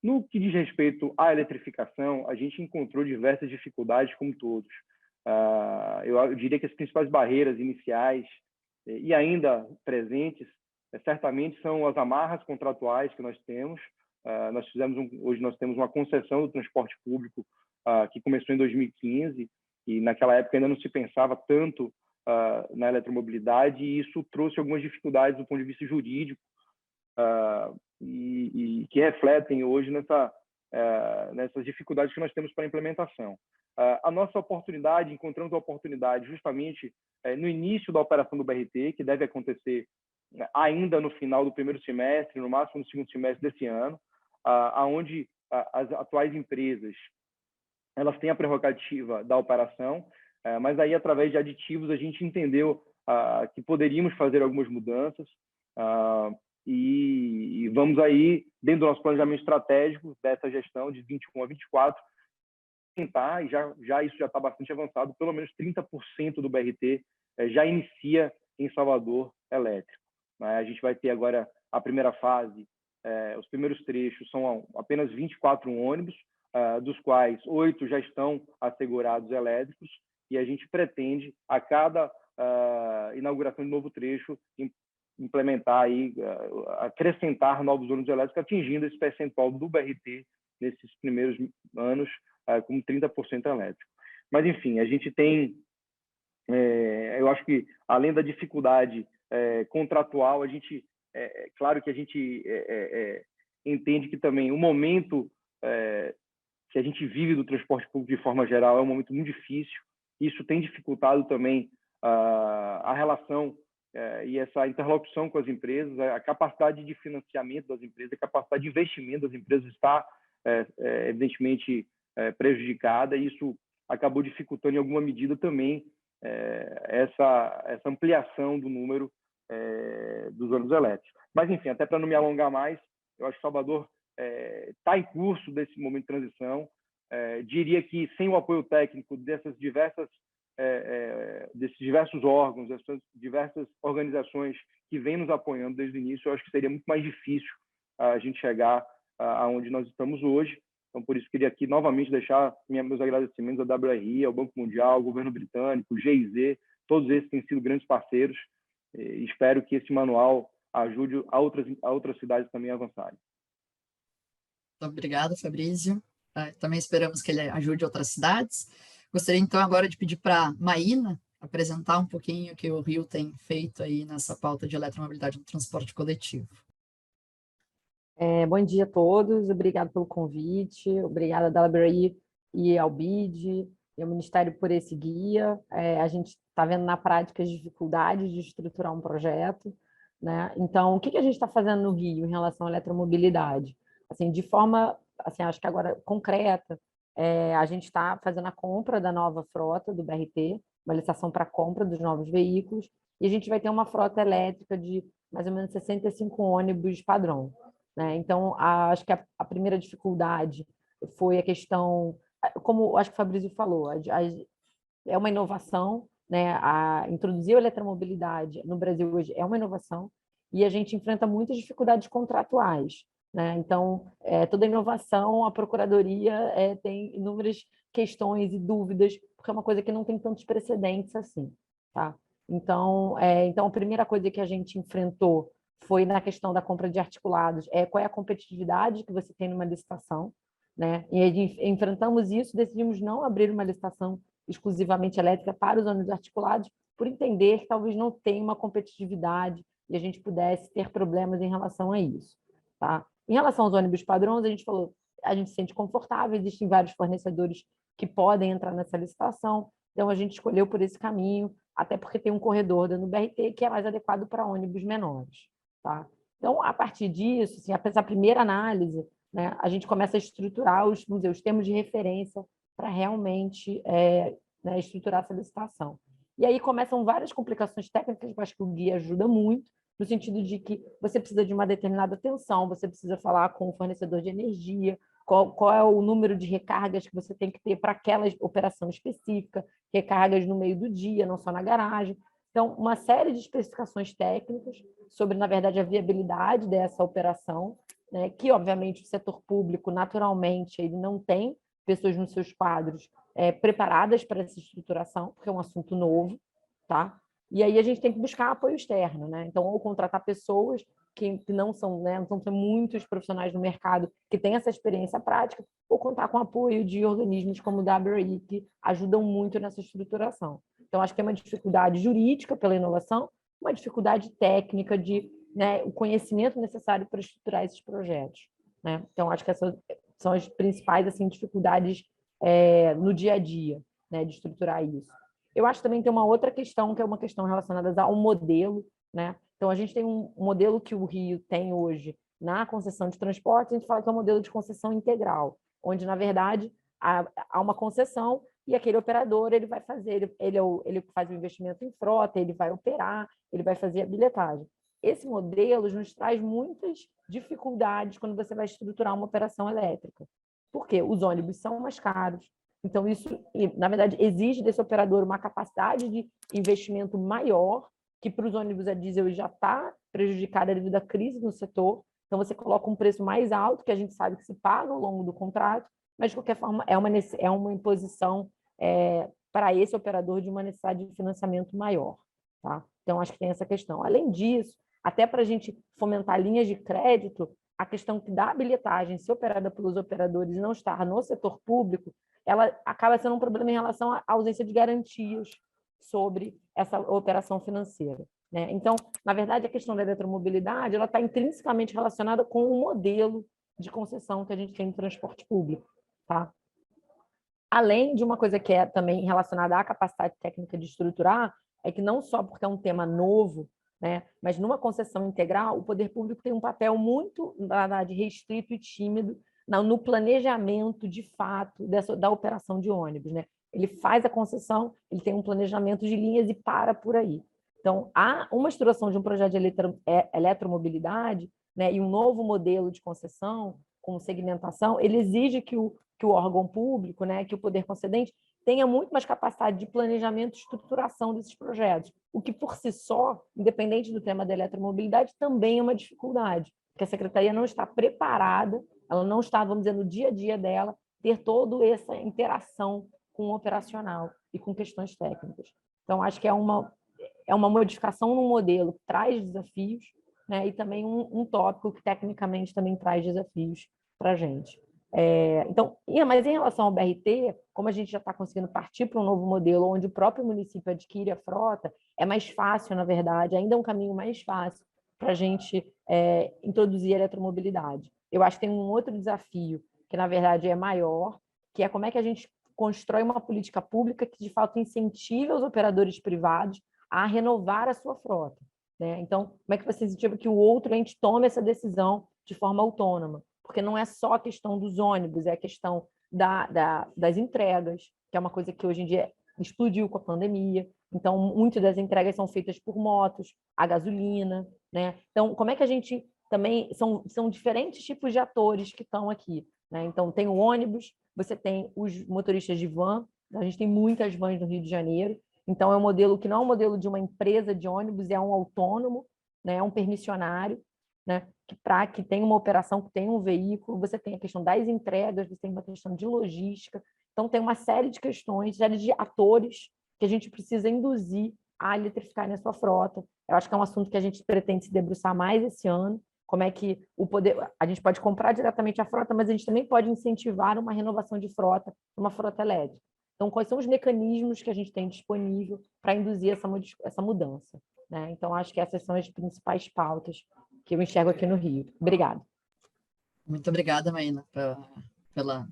No que diz respeito à eletrificação, a gente encontrou diversas dificuldades, como todos. Eu diria que as principais barreiras iniciais e ainda presentes, certamente, são as amarras contratuais que nós temos. Hoje nós temos uma concessão do transporte público que começou em 2015, e naquela época ainda não se pensava tanto na eletromobilidade, e isso trouxe algumas dificuldades do ponto de vista jurídico, e que refletem hoje nessas dificuldades que nós temos para a implementação. A nossa oportunidade, encontramos a oportunidade justamente no início da operação do BRT, que deve acontecer ainda no final do primeiro semestre, no máximo no segundo semestre desse ano, onde as atuais empresas elas têm a prerrogativa da operação, mas aí, através de aditivos, a gente entendeu que poderíamos fazer algumas mudanças, e vamos aí, dentro do nosso planejamento estratégico dessa gestão de 21 a 24, tentar, e isso já está bastante avançado, pelo menos 30% do BRT já inicia em Salvador elétrico. A gente vai ter agora a primeira fase, os primeiros trechos são apenas 24 ônibus, dos quais 8 já estão assegurados elétricos, e a gente pretende, a cada inauguração de novo trecho, implementar aí, acrescentar novos ônibus elétricos, atingindo esse percentual do BRT nesses primeiros anos com 30% elétrico. Mas, enfim, a gente tem, eu acho que, além da dificuldade contratual, claro que a gente entende que também o momento que a gente vive do transporte público de forma geral é um momento muito difícil. Isso tem dificultado também a relação e essa interlocução com as empresas, a capacidade de financiamento das empresas, a capacidade de investimento das empresas está, evidentemente, prejudicada, e isso acabou dificultando, em alguma medida, também essa ampliação do número dos ônibus elétricos. Mas, enfim, até para não me alongar mais, eu acho que Salvador está em curso desse momento de transição. Diria que, sem o apoio técnico dessas diversas desses diversos órgãos, dessas diversas organizações que vêm nos apoiando desde o início, eu acho que seria muito mais difícil a gente chegar aonde nós estamos hoje. Então, por isso, queria aqui novamente deixar meus agradecimentos à WRI, ao Banco Mundial, ao governo britânico, GIZ, todos esses têm sido grandes parceiros, e espero que esse manual ajude a outras cidades também a avançarem. Muito obrigada, Fabrício. Também esperamos que ele ajude outras cidades. Gostaria, então, agora de pedir para a Maína apresentar um pouquinho o que o Rio tem feito aí nessa pauta de eletromobilidade no transporte coletivo. Bom dia a todos, obrigado pelo convite, obrigada da WRI e ao BID e ao Ministério por esse guia. A gente está vendo na prática as dificuldades de estruturar um projeto, né? Então, o que a gente está fazendo no Rio em relação à eletromobilidade? Assim, de forma, assim, acho que agora concreta, a gente está fazendo a compra da nova frota do BRT, uma licitação para a compra dos novos veículos, e a gente vai ter uma frota elétrica de mais ou menos 65 ônibus padrão, né? Então, acho que a primeira dificuldade foi a questão, como acho que o Fabrício falou, é uma inovação, né? Introduzir a eletromobilidade no Brasil hoje é uma inovação, e a gente enfrenta muitas dificuldades contratuais, né? Então, toda inovação, a Procuradoria tem inúmeras questões e dúvidas, porque é uma coisa que não tem tantos precedentes assim, tá? Então, a primeira coisa que a gente enfrentou foi na questão da compra de articulados, qual é a competitividade que você tem numa licitação, né? E enfrentamos isso, decidimos não abrir uma licitação exclusivamente elétrica para os ônibus articulados, por entender que talvez não tenha uma competitividade e a gente pudesse ter problemas em relação a isso, tá? Em relação aos ônibus padrões, a gente falou, a gente se sente confortável, existem vários fornecedores que podem entrar nessa licitação, então a gente escolheu por esse caminho, até porque tem um corredor dentro do BRT que é mais adequado para ônibus menores, tá? Então, a partir disso, assim, essa primeira análise, né, a gente começa a estruturar os termos de referência para realmente né, estruturar essa licitação. E aí começam várias complicações técnicas, eu acho que o guia ajuda muito, no sentido de que você precisa de uma determinada atenção, você precisa falar com o fornecedor de energia, qual é o número de recargas que você tem que ter para aquela operação específica, recargas no meio do dia, não só na garagem. Então, uma série de especificações técnicas sobre, na verdade, a viabilidade dessa operação, né, que, obviamente, o setor público, naturalmente, ele não tem pessoas nos seus quadros preparadas para essa estruturação, porque é um assunto novo, tá? E aí a gente tem que buscar apoio externo, né? Então, ou contratar pessoas que não são, né, não são muitos profissionais no mercado que têm essa experiência prática, ou contar com apoio de organismos como o WRI, que ajudam muito nessa estruturação. Então, acho que é uma dificuldade jurídica pela inovação, uma dificuldade técnica de, né, o conhecimento necessário para estruturar esses projetos, né? Então, acho que essas são as principais assim, dificuldades no dia a dia, né, de estruturar isso. Eu acho que também tem uma outra questão, que é uma questão relacionada ao modelo, né? Então, a gente tem um modelo que o Rio tem hoje na concessão de transporte, a gente fala que é um modelo de concessão integral, onde, na verdade, há uma concessão e aquele operador ele vai fazer, ele faz o investimento em frota, ele vai operar, ele vai fazer a bilhetagem. Esse modelo nos traz muitas dificuldades quando você vai estruturar uma operação elétrica. Por quê? Os ônibus são mais caros, então isso, na verdade, exige desse operador uma capacidade de investimento maior, que para os ônibus a diesel já está prejudicada devido à crise no setor, então você coloca um preço mais alto, que a gente sabe que se paga ao longo do contrato, mas, de qualquer forma, é uma imposição para esse operador de uma necessidade de financiamento maior, tá? Então, acho que tem essa questão. Além disso, até para a gente fomentar linhas de crédito, a questão que da bilhetagem ser operada pelos operadores e não estar no setor público, ela acaba sendo um problema em relação à ausência de garantias sobre essa operação financeira, né? Então, na verdade, a questão da eletromobilidade ela está intrinsecamente relacionada com o modelo de concessão que a gente tem no transporte público, tá? Além de uma coisa que é também relacionada à capacidade técnica de estruturar, é que não só porque é um tema novo, né, mas numa concessão integral, o poder público tem um papel muito, na verdade, restrito e tímido no planejamento, de fato, da operação de ônibus, né? Ele faz a concessão, ele tem um planejamento de linhas e para por aí. Então, há uma estruturação de um projeto de eletromobilidade, né, e um novo modelo de concessão, com segmentação, ele exige que que o órgão público, né, que o poder concedente, tenha muito mais capacidade de planejamento e estruturação desses projetos, o que por si só, independente do tema da eletromobilidade, também é uma dificuldade, porque a Secretaria não está preparada, ela não está, vamos dizer, no dia a dia dela, ter toda essa interação com o operacional e com questões técnicas. Então, acho que é uma modificação no modelo que traz desafios, né, e também um tópico que tecnicamente também traz desafios para a gente. Então, mas em relação ao BRT, como a gente já está conseguindo partir para um novo modelo, onde o próprio município adquire a frota, é mais fácil, na verdade, ainda é um caminho mais fácil para a gente introduzir a eletromobilidade. Eu acho que tem um outro desafio, que na verdade é maior, que é como é que a gente constrói uma política pública que, de fato, incentive os operadores privados a renovar a sua frota, né? Então, como é que você incentiva que o outro ente tome essa decisão de forma autônoma? Porque não é só a questão dos ônibus, é a questão das entregas, que é uma coisa que hoje em dia explodiu com a pandemia. Então, muitas das entregas são feitas por motos, a gasolina, né? Então, como é que a gente também... São diferentes tipos de atores que estão aqui, né? Então, tem o ônibus, você tem os motoristas de van, a gente tem muitas vans no Rio de Janeiro, então é um modelo que não é um modelo de uma empresa de ônibus, é um autônomo, né? É um permissionário, né? Que tem uma operação, que tem um veículo, você tem a questão das entregas, você tem uma questão de logística, então tem uma série de questões, série de atores que a gente precisa induzir a eletrificar a sua frota. Eu acho que é um assunto que a gente pretende se debruçar mais esse ano, como é que a gente pode comprar diretamente a frota, mas a gente também pode incentivar uma renovação de frota, uma frota elétrica. Então, quais são os mecanismos que a gente tem disponível para induzir essa mudança, né? Então, acho que essas são as principais pautas que eu enxergo aqui no Rio. Obrigada. Muito obrigada, Maína,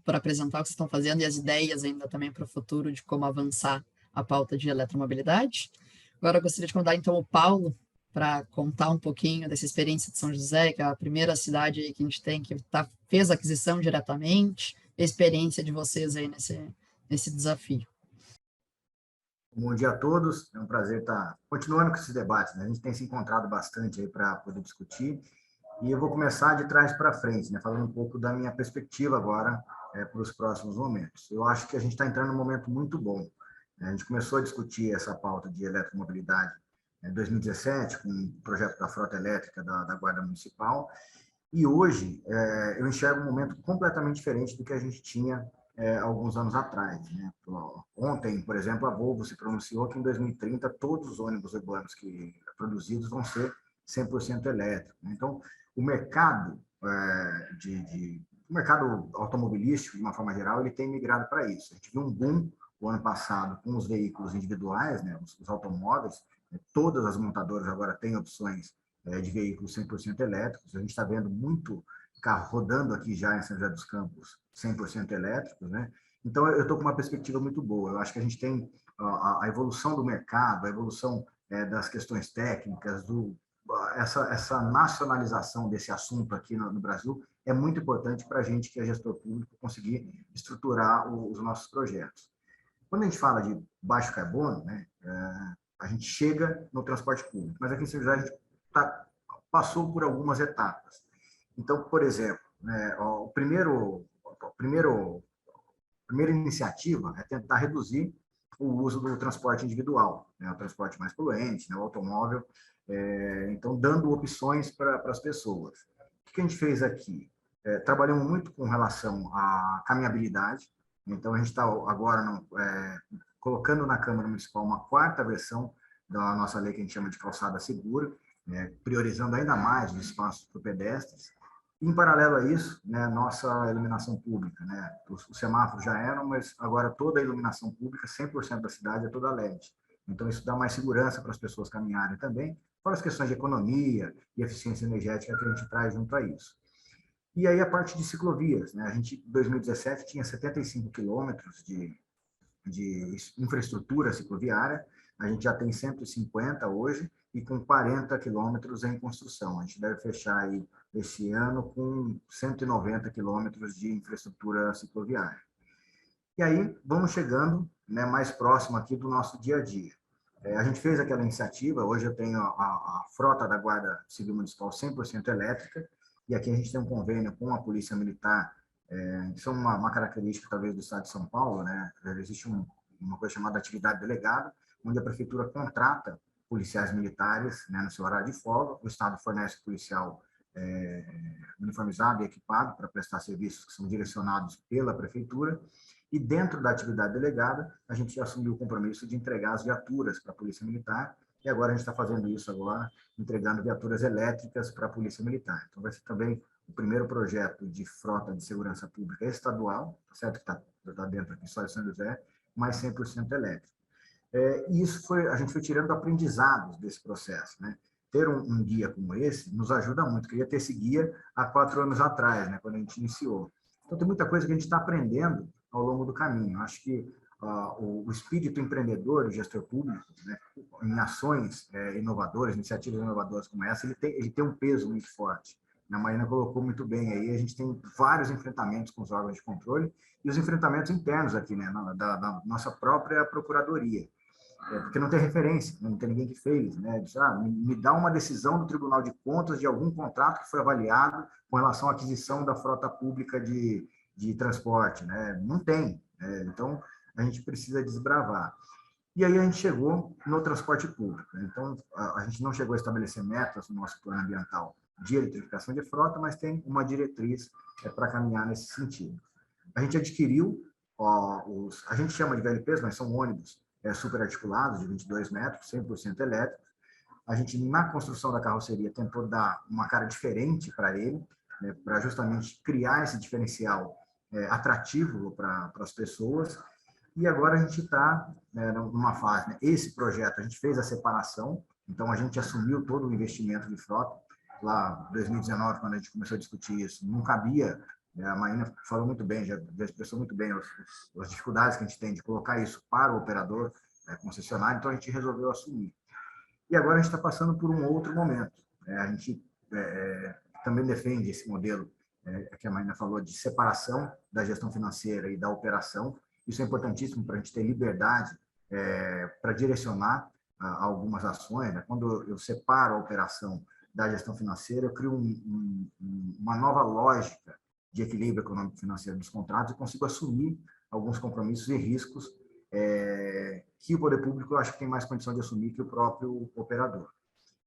por apresentar o que vocês estão fazendo e as ideias ainda também para o futuro de como avançar a pauta de eletromobilidade. Agora eu gostaria de convidar, então, o Paulo para contar um pouquinho dessa experiência de São José, que é a primeira cidade aí que a gente tem que fez a aquisição diretamente, a experiência de vocês aí nesse desafio. Bom dia a todos, é um prazer estar continuando com esses debates, né? A gente tem se encontrado bastante aí para poder discutir, e eu vou começar de trás para frente, né? Falando um pouco da minha perspectiva agora para os próximos momentos. Eu acho que a gente está entrando num momento muito bom, né? A gente começou a discutir essa pauta de eletromobilidade em 2017, com o projeto da frota elétrica da Guarda Municipal, e hoje eu enxergo um momento completamente diferente do que a gente tinha alguns anos atrás, né? Ontem, por exemplo, a Volvo se pronunciou que em 2030 todos os ônibus urbanos que produzidos vão ser 100% elétricos. Então, o mercado o mercado automobilístico, de uma forma geral, ele tem migrado para isso. A gente viu um boom o ano passado com os veículos individuais, né? Os automóveis, né? Todas as montadoras agora têm opções de veículos 100% elétricos. A gente está vendo muito carro rodando aqui já em São José dos Campos 100% elétricos, né? Então, eu estou com uma perspectiva muito boa. Eu acho que a gente tem a evolução do mercado, a evolução das questões técnicas, essa nacionalização desse assunto aqui no Brasil é muito importante para a gente, que é gestor público, conseguir estruturar os nossos projetos. Quando a gente fala de baixo carbono, né, a gente chega no transporte público, mas aqui em São José a gente passou por algumas etapas. Então, por exemplo, né, a primeira iniciativa é tentar reduzir o uso do transporte individual, né, o transporte mais poluente, né, o automóvel, então dando opções para as pessoas. O que a gente fez aqui? Trabalhamos muito com relação à caminhabilidade, então a gente está agora colocando na Câmara Municipal uma quarta versão da nossa lei que a gente chama de calçada segura, priorizando ainda mais os espaços para pedestres. Em paralelo a isso, né, nossa iluminação pública, né, os semáforos já eram, mas agora toda a iluminação pública, 100% da cidade é toda LED. Então, isso dá mais segurança para as pessoas caminharem também, fora as questões de economia e eficiência energética que a gente traz junto a isso. E aí a parte de ciclovias, né, a gente, em 2017, tinha 75 quilômetros de infraestrutura cicloviária, a gente já tem 150 hoje, e com 40 quilômetros em construção. A gente deve fechar aí esse ano com 190 quilômetros de infraestrutura cicloviária. E aí vamos chegando, né, mais próximo aqui do nosso dia a dia. A gente fez aquela iniciativa, hoje eu tenho a frota da Guarda Civil Municipal 100% elétrica, e aqui a gente tem um convênio com a Polícia Militar Isso é uma característica, talvez, do estado de São Paulo, né? Existe uma coisa chamada atividade delegada, onde a prefeitura contrata policiais militares, né, no seu horário de folga, o estado fornece policial uniformizado e equipado para prestar serviços que são direcionados pela prefeitura, e dentro da atividade delegada, a gente já assumiu o compromisso de entregar as viaturas para a Polícia Militar, e agora a gente está fazendo isso agora, entregando viaturas elétricas para a Polícia Militar. Então, vai ser também o primeiro projeto de frota de segurança pública estadual, certo? Que está dentro aqui só de São José, mas 100% elétrico. E isso a gente foi tirando aprendizados desse processo, né? Ter um guia como esse nos ajuda muito. Eu queria ter esse guia há 4 anos atrás, né, quando a gente iniciou. Então, tem muita coisa que a gente está aprendendo ao longo do caminho. Acho que o espírito empreendedor, o gestor público, né, em ações inovadoras, iniciativas inovadoras como essa, ele tem um peso muito forte. A Marina colocou muito bem aí, a gente tem vários enfrentamentos com os órgãos de controle e os enfrentamentos internos aqui, né, da nossa própria procuradoria. Porque não tem referência, não tem ninguém que fez, né? Diz, me dá uma decisão do Tribunal de Contas de algum contrato que foi avaliado com relação à aquisição da frota pública de transporte, né? Não tem, né? Então, a gente precisa desbravar. E aí a gente chegou no transporte público. Então, a gente não chegou a estabelecer metas no nosso plano ambiental de eletrificação de frota, mas tem uma diretriz para caminhar nesse sentido. A gente adquiriu, a gente chama de VLPs, mas são ônibus super articulados, de 22 metros, 100% elétricos. A gente, na construção da carroceria, tentou dar uma cara diferente para ele, né, para justamente criar esse diferencial atrativo para as pessoas. E agora a gente está numa fase, né, esse projeto, a gente fez a separação, então a gente assumiu todo o investimento de frota. Lá em 2019, quando a gente começou a discutir isso, não cabia, a Marina falou muito bem, já expressou muito bem as dificuldades que a gente tem de colocar isso para o operador concessionário, então a gente resolveu assumir. E agora a gente está passando por um outro momento. A gente também defende esse modelo que a Marina falou, de separação da gestão financeira e da operação. Isso é importantíssimo para a gente ter liberdade para direcionar algumas ações, né? Quando eu separo a operação da gestão financeira, eu crio uma nova lógica de equilíbrio econômico-financeiro dos contratos e consigo assumir alguns compromissos e riscos que o poder público, eu acho que tem mais condição de assumir que o próprio operador.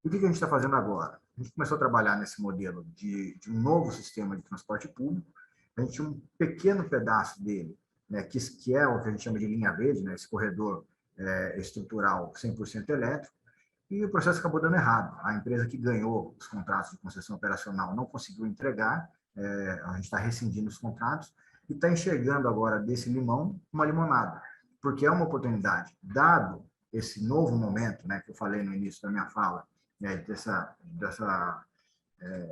E o que a gente está fazendo agora? A gente começou a trabalhar nesse modelo de um novo sistema de transporte público. A gente tinha um pequeno pedaço dele, né, que é o que a gente chama de linha verde, né, esse corredor estrutural 100% elétrico, e o processo acabou dando errado. A empresa que ganhou os contratos de concessão operacional não conseguiu entregar, a gente está rescindindo os contratos e está enxergando agora desse limão uma limonada, porque é uma oportunidade, dado esse novo momento, né, que eu falei no início da minha fala, dessa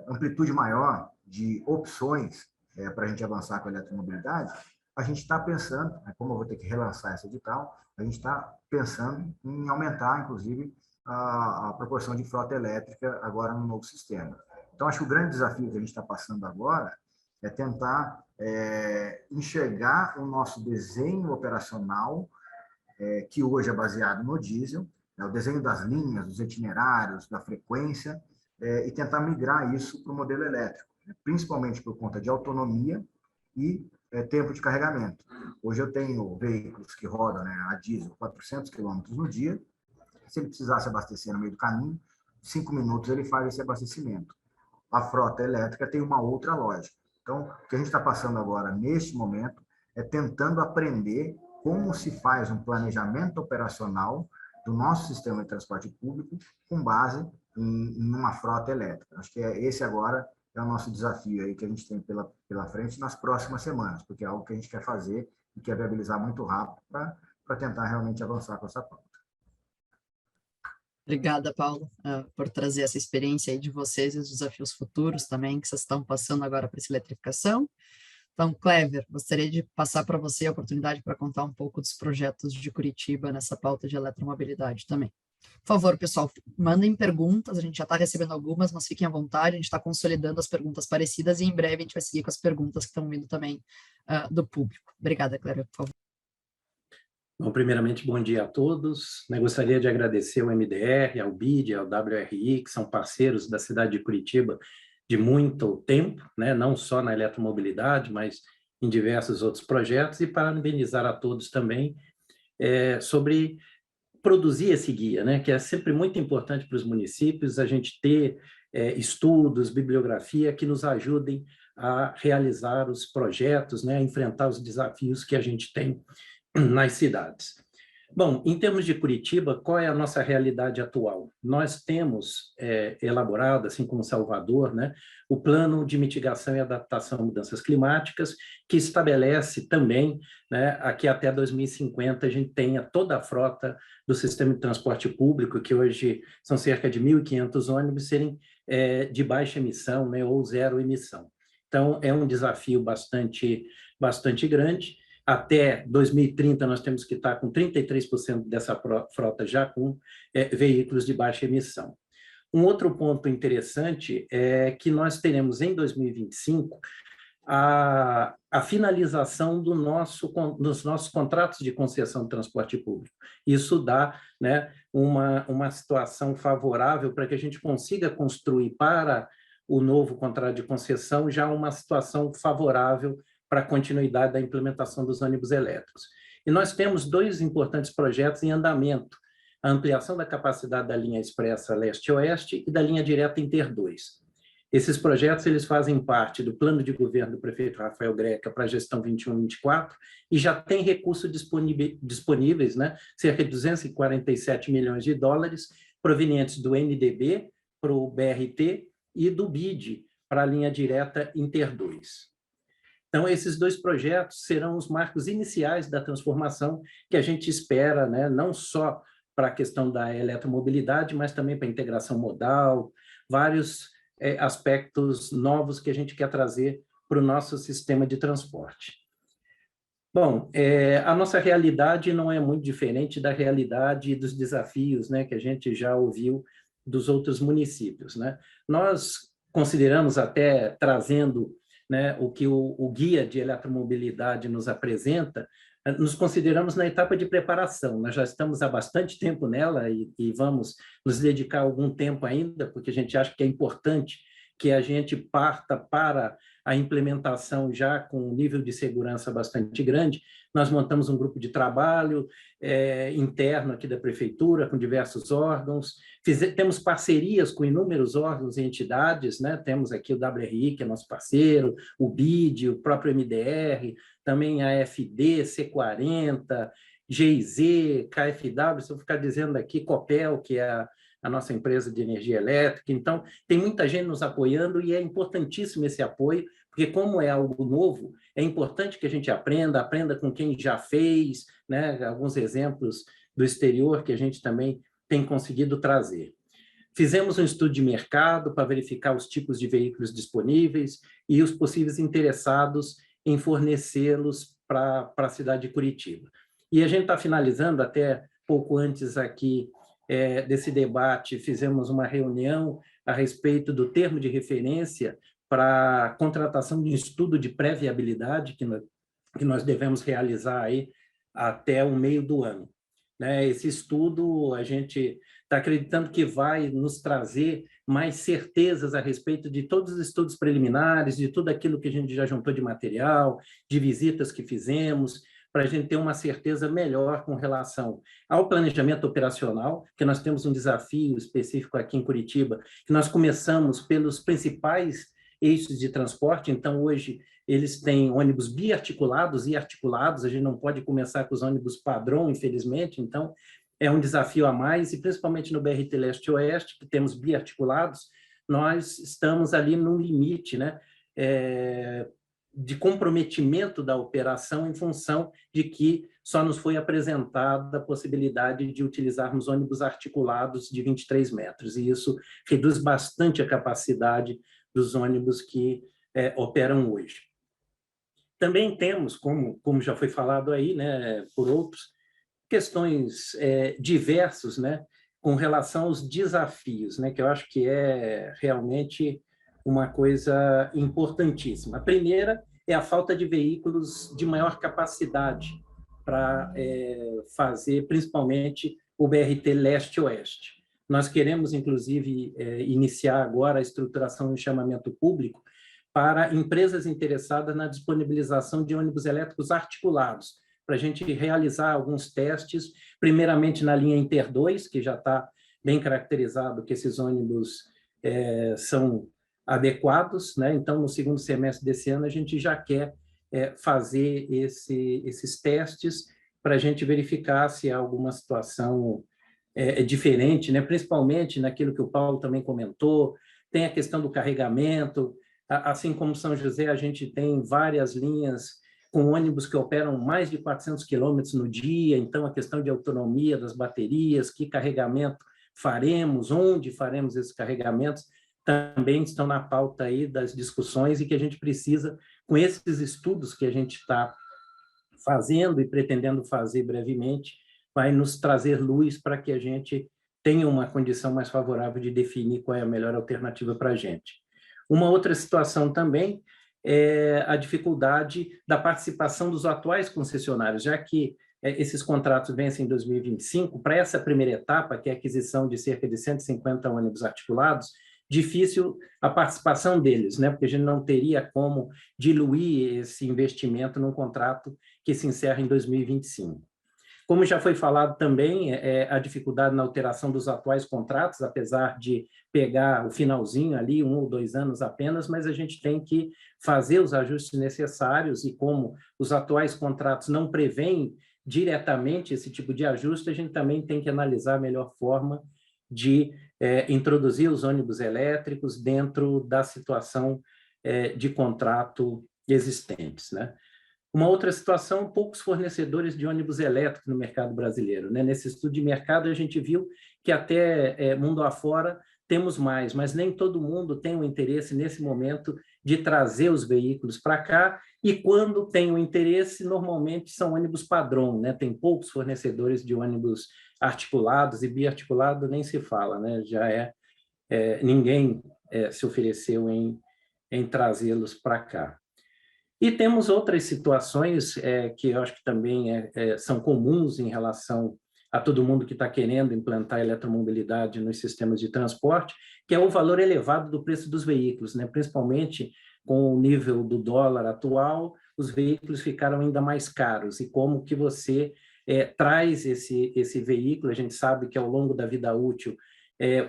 amplitude maior de opções para a gente avançar com a eletromobilidade. A gente está pensando, como eu vou ter que relançar esse edital, a gente está pensando em aumentar, inclusive, a proporção de frota elétrica agora no novo sistema. Então, acho que o grande desafio que a gente está passando agora é tentar enxergar o nosso desenho operacional, que hoje é baseado no diesel, o desenho das linhas, dos itinerários, da frequência, e tentar migrar isso para o modelo elétrico, principalmente por conta de autonomia e tempo de carregamento. Hoje eu tenho veículos que rodam, né, a diesel 400 km no dia. Se ele precisasse abastecer no meio do caminho, 5 minutos ele faz esse abastecimento. A frota elétrica tem uma outra lógica. Então, o que a gente está passando agora, neste momento, é tentando aprender como se faz um planejamento operacional do nosso sistema de transporte público com base em uma frota elétrica. Acho que esse agora é o nosso desafio aí que a gente tem pela frente nas próximas semanas, porque é algo que a gente quer fazer e quer viabilizar muito rápido para tentar realmente avançar com essa pauta. Obrigada, Paulo, por trazer essa experiência aí de vocês e os desafios futuros também que vocês estão passando agora para essa eletrificação. Então, Clever, gostaria de passar para você a oportunidade para contar um pouco dos projetos de Curitiba nessa pauta de eletromobilidade também. Por favor, pessoal, mandem perguntas, a gente já está recebendo algumas, mas fiquem à vontade, a gente está consolidando as perguntas parecidas e em breve a gente vai seguir com as perguntas que estão vindo também do público. Obrigada, Clever, por favor. Bom, primeiramente, bom dia a todos. Eu gostaria de agradecer ao MDR, ao BID, ao WRI, que são parceiros da cidade de Curitiba de muito tempo, né? Não só na eletromobilidade, mas em diversos outros projetos, e parabenizar a todos também sobre produzir esse guia, né? Que é sempre muito importante para os municípios a gente ter estudos, bibliografia que nos ajudem a realizar os projetos, né? A enfrentar os desafios que a gente tem nas cidades. Bom, em termos de Curitiba, qual é a nossa realidade atual? Nós temos elaborado, assim como Salvador, né, o Plano de Mitigação e Adaptação a Mudanças Climáticas, que estabelece também, né, aqui até 2050 a gente tenha toda a frota do sistema de transporte público, que hoje são cerca de 1.500 ônibus, serem de baixa emissão, né, ou zero emissão. Então, é um desafio bastante grande. Até 2030, nós temos que estar com 33% dessa frota já com veículos de baixa emissão. Um outro ponto interessante é que nós teremos, em 2025, a finalização dos nossos contratos de concessão de transporte público. Isso dá, né, uma situação favorável para que a gente consiga construir para o novo contrato de concessão já uma situação favorável para a continuidade da implementação dos ônibus elétricos. E nós temos 2 importantes projetos em andamento: a ampliação da capacidade da linha expressa leste-oeste e da linha direta Inter 2. Esses projetos eles fazem parte do plano de governo do prefeito Rafael Greca para a gestão 21-24 e já tem recursos disponíveis, né? Cerca de 247 milhões de dólares provenientes do NDB para o BRT e do BID para a linha direta Inter 2. Então, esses 2 projetos serão os marcos iniciais da transformação que a gente espera, né, não só para a questão da eletromobilidade, mas também para a integração modal, vários aspectos novos que a gente quer trazer para o nosso sistema de transporte. Bom, a nossa realidade não é muito diferente da realidade e dos desafios, né, que a gente já ouviu dos outros municípios, né? Nós consideramos, até trazendo, né, o que o guia de eletromobilidade nos apresenta, nos consideramos na etapa de preparação. Nós já estamos há bastante tempo nela e vamos nos dedicar algum tempo ainda, porque a gente acha que é importante que a gente parta para a implementação já com um nível de segurança bastante grande. Nós montamos um grupo de trabalho interno aqui da prefeitura, com diversos órgãos, temos parcerias com inúmeros órgãos e entidades, né? Temos aqui o WRI, que é nosso parceiro, o BID, o próprio MDR, também a FD, C40, GIZ, KfW, se eu ficar dizendo aqui, Copel, que é a nossa empresa de energia elétrica. Então, tem muita gente nos apoiando e é importantíssimo esse apoio, porque como é algo novo, é importante que a gente aprenda com quem já fez, né? Alguns exemplos do exterior que a gente também tem conseguido trazer. Fizemos um estudo de mercado para verificar os tipos de veículos disponíveis e os possíveis interessados em fornecê-los para a cidade de Curitiba. E a gente está finalizando, até pouco antes aqui desse debate, fizemos uma reunião a respeito do termo de referência para a contratação de um estudo de pré-viabilidade que nós devemos realizar aí até o meio do ano. Né? Esse estudo, a gente está acreditando que vai nos trazer mais certezas a respeito de todos os estudos preliminares, de tudo aquilo que a gente já juntou de material, de visitas que fizemos, para a gente ter uma certeza melhor com relação ao planejamento operacional, que nós temos um desafio específico aqui em Curitiba, que nós começamos pelos principais eixos de transporte. Então, hoje, eles têm ônibus biarticulados e articulados, a gente não pode começar com os ônibus padrão, infelizmente, então é um desafio a mais, e principalmente no BRT Leste-Oeste, que temos biarticulados, nós estamos ali num limite, né, de comprometimento da operação em função de que só nos foi apresentada a possibilidade de utilizarmos ônibus articulados de 23 metros, e isso reduz bastante a capacidade dos ônibus que operam hoje. Também temos, como já foi falado aí, né, por outros, questões diversas, né, com relação aos desafios, né, que eu acho que é realmente uma coisa importantíssima. A primeira é a falta de veículos de maior capacidade para fazer, principalmente, o BRT Leste-Oeste. Nós queremos, inclusive, iniciar agora a estruturação do chamamento público para empresas interessadas na disponibilização de ônibus elétricos articulados, para a gente realizar alguns testes, primeiramente na linha Inter 2, que já está bem caracterizado que esses ônibus são adequados, né? Então, no segundo semestre desse ano, a gente já quer fazer esses testes para a gente verificar se há alguma situação diferente, né? Principalmente naquilo que o Paulo também comentou, tem a questão do carregamento, assim como São José, a gente tem várias linhas com ônibus que operam mais de 400 quilômetros no dia, então a questão de autonomia das baterias, que carregamento faremos, onde faremos esses carregamentos, também estão na pauta aí das discussões e que a gente precisa, com esses estudos que a gente está fazendo e pretendendo fazer brevemente, vai nos trazer luz para que a gente tenha uma condição mais favorável de definir qual é a melhor alternativa para a gente. Uma outra situação também é a dificuldade da participação dos atuais concessionários, já que esses contratos vencem em 2025, para essa primeira etapa, que é a aquisição de cerca de 150 ônibus articulados, difícil a participação deles, né? Porque a gente não teria como diluir esse investimento num contrato que se encerra em 2025. Como já foi falado também, a dificuldade na alteração dos atuais contratos, apesar de pegar o finalzinho ali, 1 ou 2 anos apenas, mas a gente tem que fazer os ajustes necessários e como os atuais contratos não prevêem diretamente esse tipo de ajuste, a gente também tem que analisar a melhor forma de introduzir os ônibus elétricos dentro da situação de contrato existentes, né? Uma outra situação, poucos fornecedores de ônibus elétricos no mercado brasileiro, né? Nesse estudo de mercado, a gente viu que até mundo afora temos mais, mas nem todo mundo tem o interesse, nesse momento, de trazer os veículos para cá, e quando tem o interesse, normalmente são ônibus padrão, né? Tem poucos fornecedores de ônibus articulados, e biarticulado nem se fala, né? Já ninguém se ofereceu em trazê-los para cá. E temos outras situações que eu acho que também são comuns em relação a todo mundo que está querendo implantar eletromobilidade nos sistemas de transporte, que é o valor elevado do preço dos veículos, né? Principalmente com o nível do dólar atual, os veículos ficaram ainda mais caros. E como que você traz esse veículo? A gente sabe que ao longo da vida útil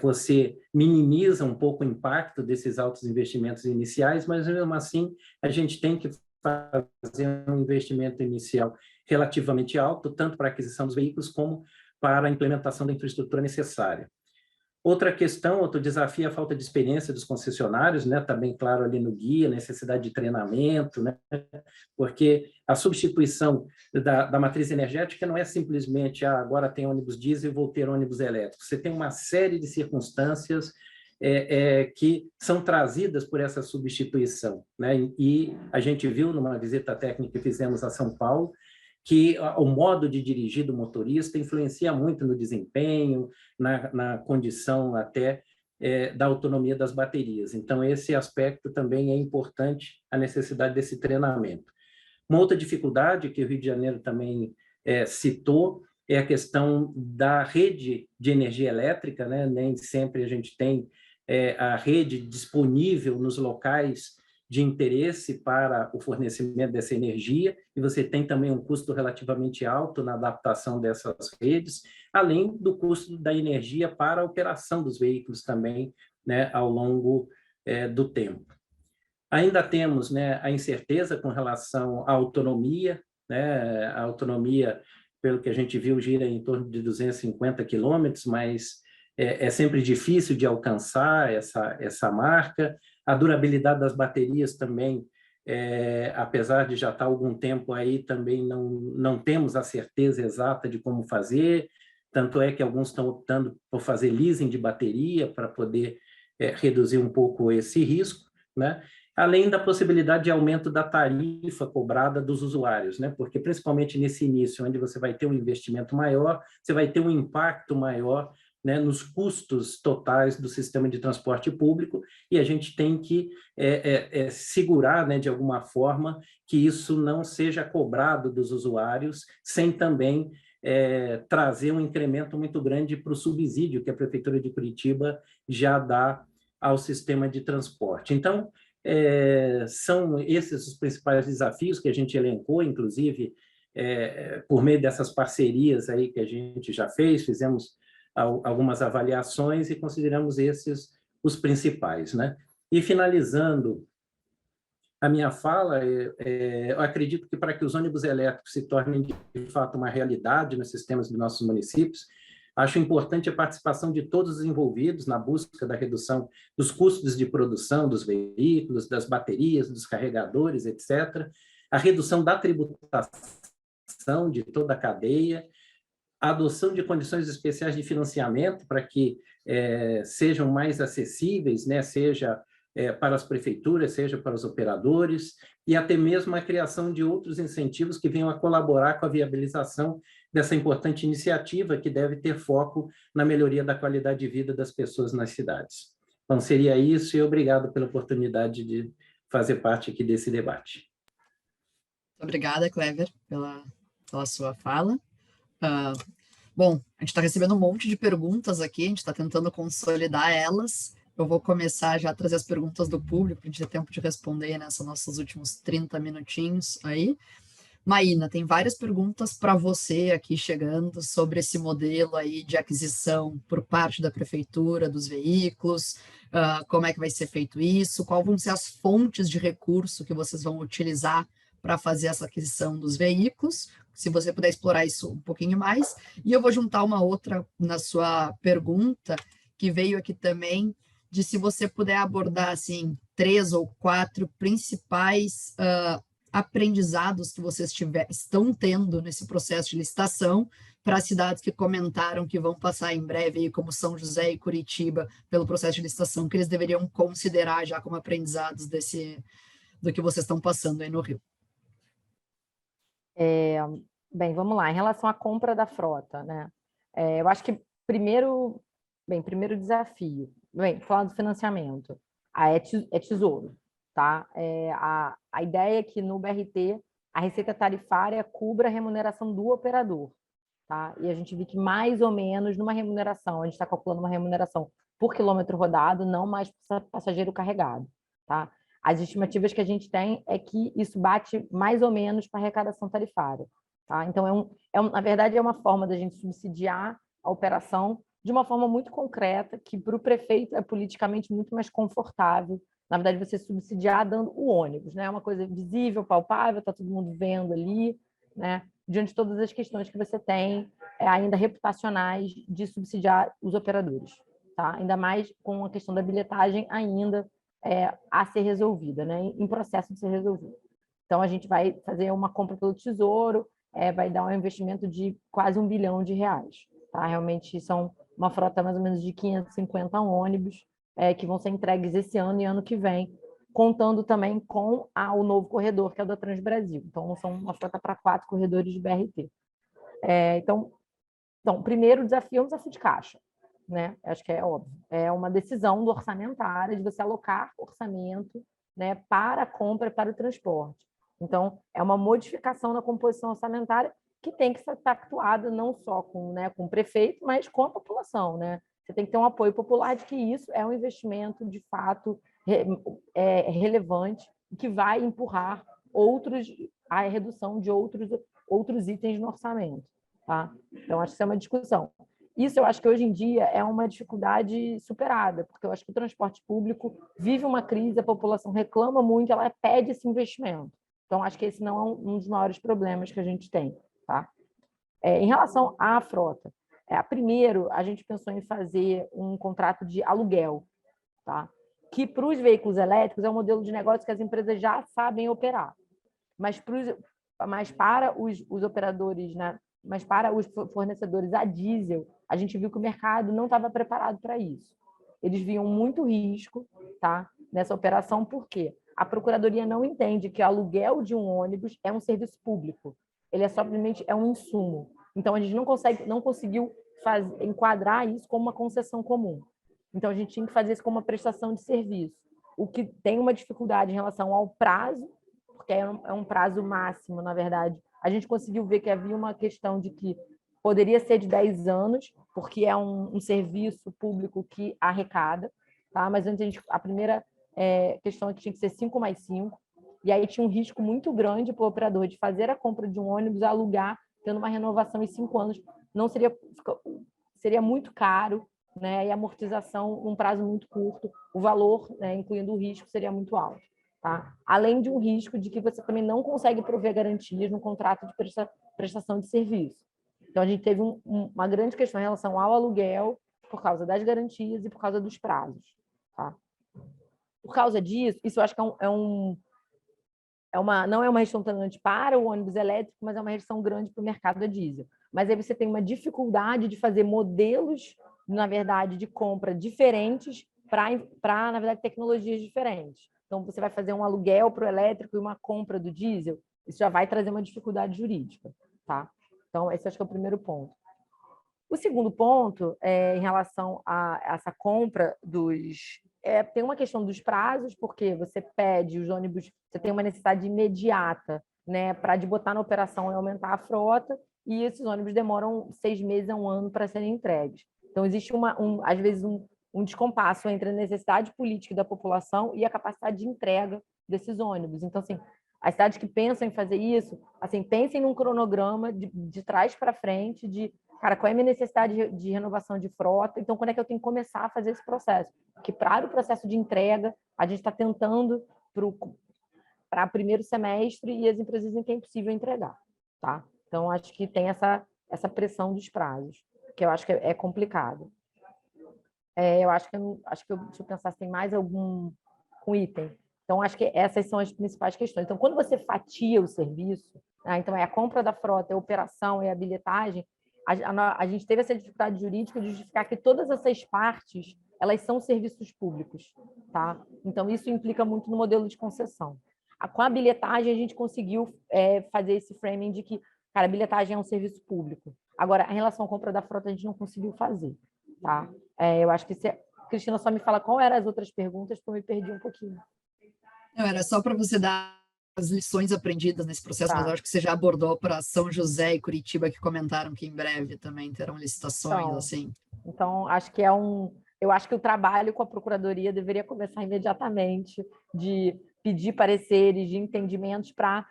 você minimiza um pouco o impacto desses altos investimentos iniciais, mas mesmo assim a gente tem que fazer um investimento inicial relativamente alto, tanto para a aquisição dos veículos como para a implementação da infraestrutura necessária. Outra questão, outro desafio é a falta de experiência dos concessionários, né? Está bem claro ali no guia, necessidade de treinamento, né? Porque a substituição da matriz energética não é simplesmente agora tem ônibus diesel e vou ter ônibus elétrico. Você tem uma série de circunstâncias que são trazidas por essa substituição, né? E a gente viu numa visita técnica que fizemos a São Paulo que o modo de dirigir do motorista influencia muito no desempenho, na condição até da autonomia das baterias. Então, esse aspecto também é importante, a necessidade desse treinamento. Uma outra dificuldade que o Rio de Janeiro também citou é a questão da rede de energia elétrica, né? Nem sempre a gente tem a rede disponível nos locais de interesse para o fornecimento dessa energia, e você tem também um custo relativamente alto na adaptação dessas redes, além do custo da energia para a operação dos veículos também, né, ao longo do tempo. Ainda temos, né, a incerteza com relação à autonomia, né? A autonomia, pelo que a gente viu, gira em torno de 250 quilômetros, mas é sempre difícil de alcançar essa marca. A durabilidade das baterias também, apesar de já estar há algum tempo aí, também não temos a certeza exata de como fazer, tanto é que alguns estão optando por fazer leasing de bateria para poder reduzir um pouco esse risco, né? Além da possibilidade de aumento da tarifa cobrada dos usuários, né? Porque principalmente nesse início, onde você vai ter um investimento maior, você vai ter um impacto maior, né, nos custos totais do sistema de transporte público, e a gente tem que segurar, né, de alguma forma, que isso não seja cobrado dos usuários, sem também trazer um incremento muito grande para o subsídio que a Prefeitura de Curitiba já dá ao sistema de transporte. Então, são esses os principais desafios que a gente elencou, inclusive, por meio dessas parcerias aí que a gente já fizemos algumas avaliações e consideramos esses os principais, né? E finalizando a minha fala, eu acredito que para que os ônibus elétricos se tornem de fato uma realidade nos sistemas dos nossos municípios, acho importante a participação de todos os envolvidos na busca da redução dos custos de produção dos veículos, das baterias, dos carregadores, etc., a redução da tributação de toda a cadeia, a adoção de condições especiais de financiamento para que sejam mais acessíveis, né, seja para as prefeituras, seja para os operadores, e até mesmo a criação de outros incentivos que venham a colaborar com a viabilização dessa importante iniciativa que deve ter foco na melhoria da qualidade de vida das pessoas nas cidades. Então, seria isso, e obrigado pela oportunidade de fazer parte aqui desse debate. Muito obrigada, Clever, pela sua fala. Bom, a gente está recebendo um monte de perguntas aqui, a gente está tentando consolidar elas. Eu vou começar já a trazer as perguntas do público, para a gente ter tempo de responder nessas nossos últimos 30 minutinhos aí. Maína, tem várias perguntas para você aqui chegando sobre esse modelo aí de aquisição por parte da prefeitura dos veículos, como é que vai ser feito isso, quais vão ser as fontes de recurso que vocês vão utilizar para fazer essa aquisição dos veículos, se você puder explorar isso um pouquinho mais. E eu vou juntar uma outra na sua pergunta, que veio aqui também, de se você puder abordar, assim, 3 ou 4 principais aprendizados que vocês estão tendo nesse processo de licitação para as cidades que comentaram que vão passar em breve, aí, como São José e Curitiba, pelo processo de licitação, que eles deveriam considerar já como aprendizados do que vocês estão passando aí no Rio. Bem, vamos lá. Em relação à compra da frota, né? Eu acho que primeiro desafio, falando do financiamento, é tesouro, tá? A ideia é que no BRT a receita tarifária cubra a remuneração do operador, tá? E a gente viu que mais ou menos numa remuneração, a gente está calculando uma remuneração por quilômetro rodado, não mais por passageiro carregado, tá? As estimativas que a gente tem é que isso bate mais ou menos para a arrecadação tarifária, tá? Então, na verdade, é uma forma da gente subsidiar a operação de uma forma muito concreta, que para o prefeito é politicamente muito mais confortável, na verdade, você subsidiar dando o ônibus, né? É uma coisa visível, palpável, está todo mundo vendo ali, né? Diante de todas as questões que você tem, ainda reputacionais, de subsidiar os operadores, tá? Ainda mais com a questão da bilhetagem ainda a ser resolvida, né? Em processo de ser resolvida. Então, a gente vai fazer uma compra pelo Tesouro, vai dar um investimento de quase R$1 bilhão, tá? Realmente são uma frota mais ou menos de 550 ônibus que vão ser entregues esse ano e ano que vem, contando também com o novo corredor, que é o da Transbrasil. Então, são uma frota para 4 corredores de BRT. Então, o primeiro desafio é um desafio de caixa, né? Acho que é óbvio. É uma decisão do orçamentário de você alocar orçamento, né, para a compra e para o transporte. Então, é uma modificação na composição orçamentária que tem que ser pactuada não só com o prefeito, mas com a população, né? Você tem que ter um apoio popular de que isso é um investimento, de fato, relevante e que vai empurrar a redução de outros itens no orçamento, tá? Então, acho que isso é uma discussão. Isso eu acho que hoje em dia é uma dificuldade superada, porque eu acho que o transporte público vive uma crise, a população reclama muito, ela pede esse investimento. Então, acho que esse não é um dos maiores problemas que a gente tem, tá? Em relação à frota, primeiro, a gente pensou em fazer um contrato de aluguel, tá? Que para os veículos elétricos é um modelo de negócio que as empresas já sabem operar. Mas para os operadores, né? Mas para os fornecedores a diesel, a gente viu que o mercado não estava preparado para isso. Eles viam muito risco, tá, nessa operação, porque a Procuradoria não entende que o aluguel de um ônibus é um serviço público. Ele simplesmente um insumo. Então, a gente não conseguiu enquadrar isso como uma concessão comum. Então, a gente tinha que fazer isso como uma prestação de serviço, o que tem uma dificuldade em relação ao prazo, porque é um prazo máximo, na verdade. A gente conseguiu ver que havia uma questão de que poderia ser de 10 anos, porque é um serviço público que arrecada, tá? Mas a primeira questão que tinha que ser 5+5, e aí tinha um risco muito grande para o operador de fazer a compra de um ônibus, alugar, tendo uma renovação em 5 anos. Não seria muito caro, né? E a amortização num prazo muito curto, o valor, né, incluindo o risco, seria muito alto. Tá? Além de um risco de que você também não consegue prover garantias no contrato de prestação de serviço. Então, a gente teve uma grande questão em relação ao aluguel, por causa das garantias e por causa dos prazos. Tá? Por causa disso, isso eu acho que não é uma restrição tão grande para o ônibus elétrico, mas é uma restrição grande para o mercado a diesel. Mas aí você tem uma dificuldade de fazer modelos, na verdade, de compra diferentes para, na verdade, tecnologias diferentes. Então, você vai fazer um aluguel para o elétrico e uma compra do diesel, isso já vai trazer uma dificuldade jurídica. Tá? Então, esse acho que é o primeiro ponto. O segundo ponto, em relação a essa compra tem uma questão dos prazos, porque você pede os ônibus, você tem uma necessidade imediata, né, para de botar na operação e aumentar a frota, e esses ônibus demoram 6 meses a 1 ano para serem entregues. Então, existe, às vezes, um descompasso entre a necessidade política da população e a capacidade de entrega desses ônibus. Então, assim, as cidades que pensam em fazer isso, assim, pensem num cronograma de trás para frente, cara, qual é a minha necessidade de renovação de frota? Então, quando é que eu tenho que começar a fazer esse processo? Porque para o processo de entrega, a gente está tentando para o primeiro semestre e as empresas dizem que é impossível entregar. Tá? Então, acho que tem essa pressão dos prazos, que eu acho que é complicado. Deixa eu pensar se tem mais algum item. Então, acho que essas são as principais questões. Então, quando você fatia o serviço, né, então é a compra da frota, é a operação, é a bilhetagem, a gente teve essa dificuldade jurídica de justificar que todas essas partes, elas são serviços públicos. Tá? Então, isso implica muito no modelo de concessão. Com a bilhetagem, a gente conseguiu fazer esse framing de que, cara, a bilhetagem é um serviço público. Agora, em relação à compra da frota, a gente não conseguiu fazer. Tá? Eu acho que Cristina, só me fala qual eram as outras perguntas, porque eu me perdi um pouquinho. Não, era só para você dar as lições aprendidas nesse processo, mas eu acho que você já abordou para São José e Curitiba, que comentaram que em breve também terão licitações, assim. Então, acho que eu acho que o trabalho com a Procuradoria deveria começar imediatamente, de pedir pareceres, de entendimentos para...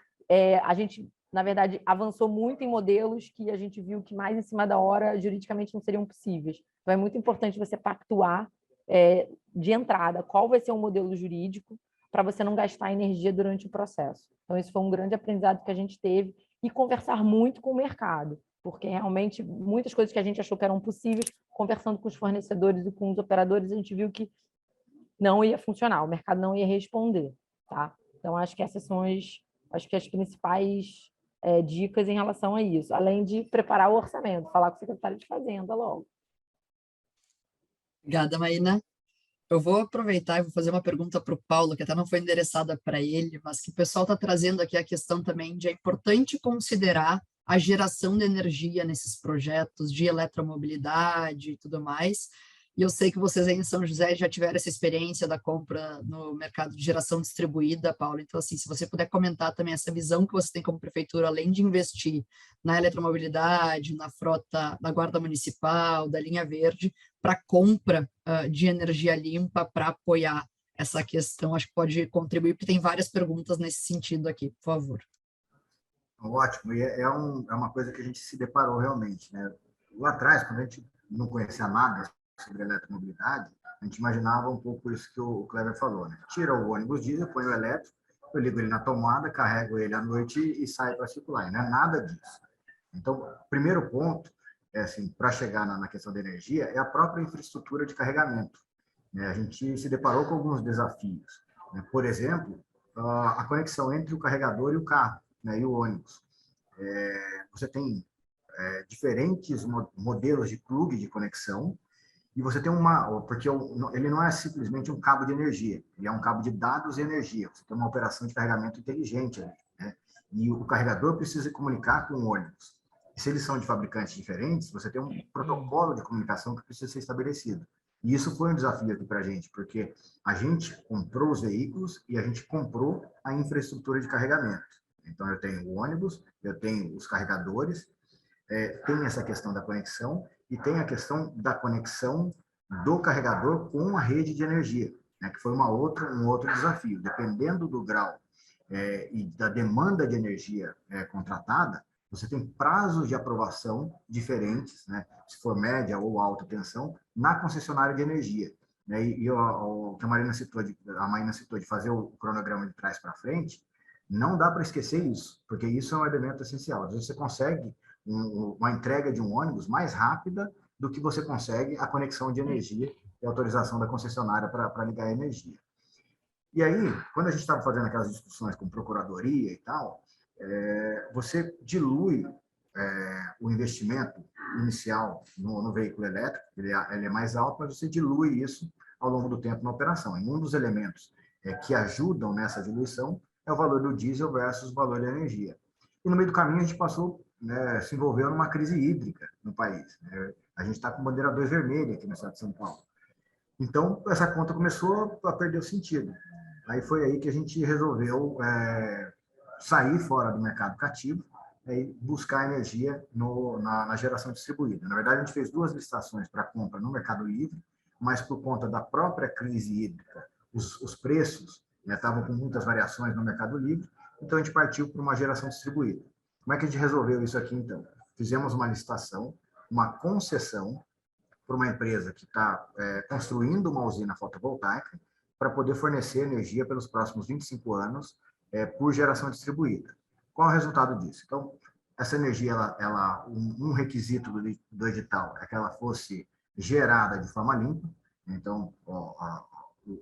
a gente, na verdade, avançou muito em modelos que a gente viu que mais em cima da hora, juridicamente, não seriam possíveis. Então, é muito importante você pactuar de entrada qual vai ser o modelo jurídico, para você não gastar energia durante o processo. Então, isso foi um grande aprendizado que a gente teve, e conversar muito com o mercado, porque realmente muitas coisas que a gente achou que eram possíveis, conversando com os fornecedores e com os operadores, a gente viu que não ia funcionar, o mercado não ia responder. Tá? Então, acho que essas são as principais dicas em relação a isso, além de preparar o orçamento, falar com o secretário de Fazenda logo. Obrigada, Maína. Eu vou aproveitar e vou fazer uma pergunta para o Paulo, que até não foi endereçada para ele, mas que o pessoal está trazendo aqui a questão também de é importante considerar a geração de energia nesses projetos de eletromobilidade e tudo mais. E eu sei que vocês aí em São José já tiveram essa experiência da compra no mercado de geração distribuída, Paulo. Então, assim, se você puder comentar também essa visão que você tem como prefeitura, além de investir na eletromobilidade, na frota da Guarda Municipal, da linha verde, para compra de energia limpa, para apoiar essa questão, acho que pode contribuir, porque tem várias perguntas nesse sentido aqui, por favor. Ótimo, e é uma coisa que a gente se deparou realmente, né? Lá atrás, quando a gente não conhecia nada sobre eletromobilidade, a gente imaginava um pouco isso que o Cleber falou, né? Tira o ônibus diesel, põe o elétrico, eu ligo ele na tomada, carrego ele à noite e saio para circular, e não é nada disso. Então, o primeiro ponto, assim, para chegar na questão da energia, é a própria infraestrutura de carregamento. Né? A gente se deparou com alguns desafios. Né? Por exemplo, a conexão entre o carregador e o carro, né? E o ônibus. Você tem diferentes modelos de plug de conexão, e você tem porque ele não é simplesmente um cabo de energia, ele é um cabo de dados e energia. Você tem uma operação de carregamento inteligente ali, né? E o carregador precisa comunicar com o ônibus. E se eles são de fabricantes diferentes, você tem um protocolo de comunicação que precisa ser estabelecido. E isso foi um desafio aqui para a gente, porque a gente comprou os veículos e a gente comprou a infraestrutura de carregamento. Então, eu tenho o ônibus, eu tenho os carregadores, tem essa questão da conexão e tem a questão da conexão do carregador com a rede de energia. né, que foi um outro desafio. Dependendo do grau e da demanda de energia contratada, você tem prazos de aprovação diferentes, né, se for média ou alta tensão, na concessionária de energia. Né, e o que a Marina citou de fazer o cronograma de trás para frente, não dá para esquecer isso, porque isso é um elemento essencial. Às vezes você consegue uma entrega de um ônibus mais rápida do que você consegue a conexão de energia e autorização da concessionária para ligar a energia. E aí, quando a gente estava fazendo aquelas discussões com procuradoria e tal, você dilui o investimento inicial no veículo elétrico, ele é mais alto, mas você dilui isso ao longo do tempo na operação. E um dos elementos que ajudam nessa diluição é o valor do diesel versus o valor da energia. E no meio do caminho a gente passou, né, se envolveu numa crise hídrica no país. A gente está com bandeira 2 vermelha aqui no estado de São Paulo. Então, essa conta começou a perder o sentido. Aí foi aí que a gente resolveu sair fora do mercado cativo e buscar energia na geração distribuída. Na verdade, a gente fez 2 licitações para compra no Mercado Livre, mas por conta da própria crise hídrica, os preços estavam com muitas variações no Mercado Livre, então a gente partiu para uma geração distribuída. Como é que a gente resolveu isso aqui, então? Fizemos uma licitação, uma concessão para uma empresa que está construindo uma usina fotovoltaica para poder fornecer energia pelos próximos 25 anos por geração distribuída. Qual é o resultado disso? Então, essa energia, um requisito do edital é que ela fosse gerada de forma limpa. Então,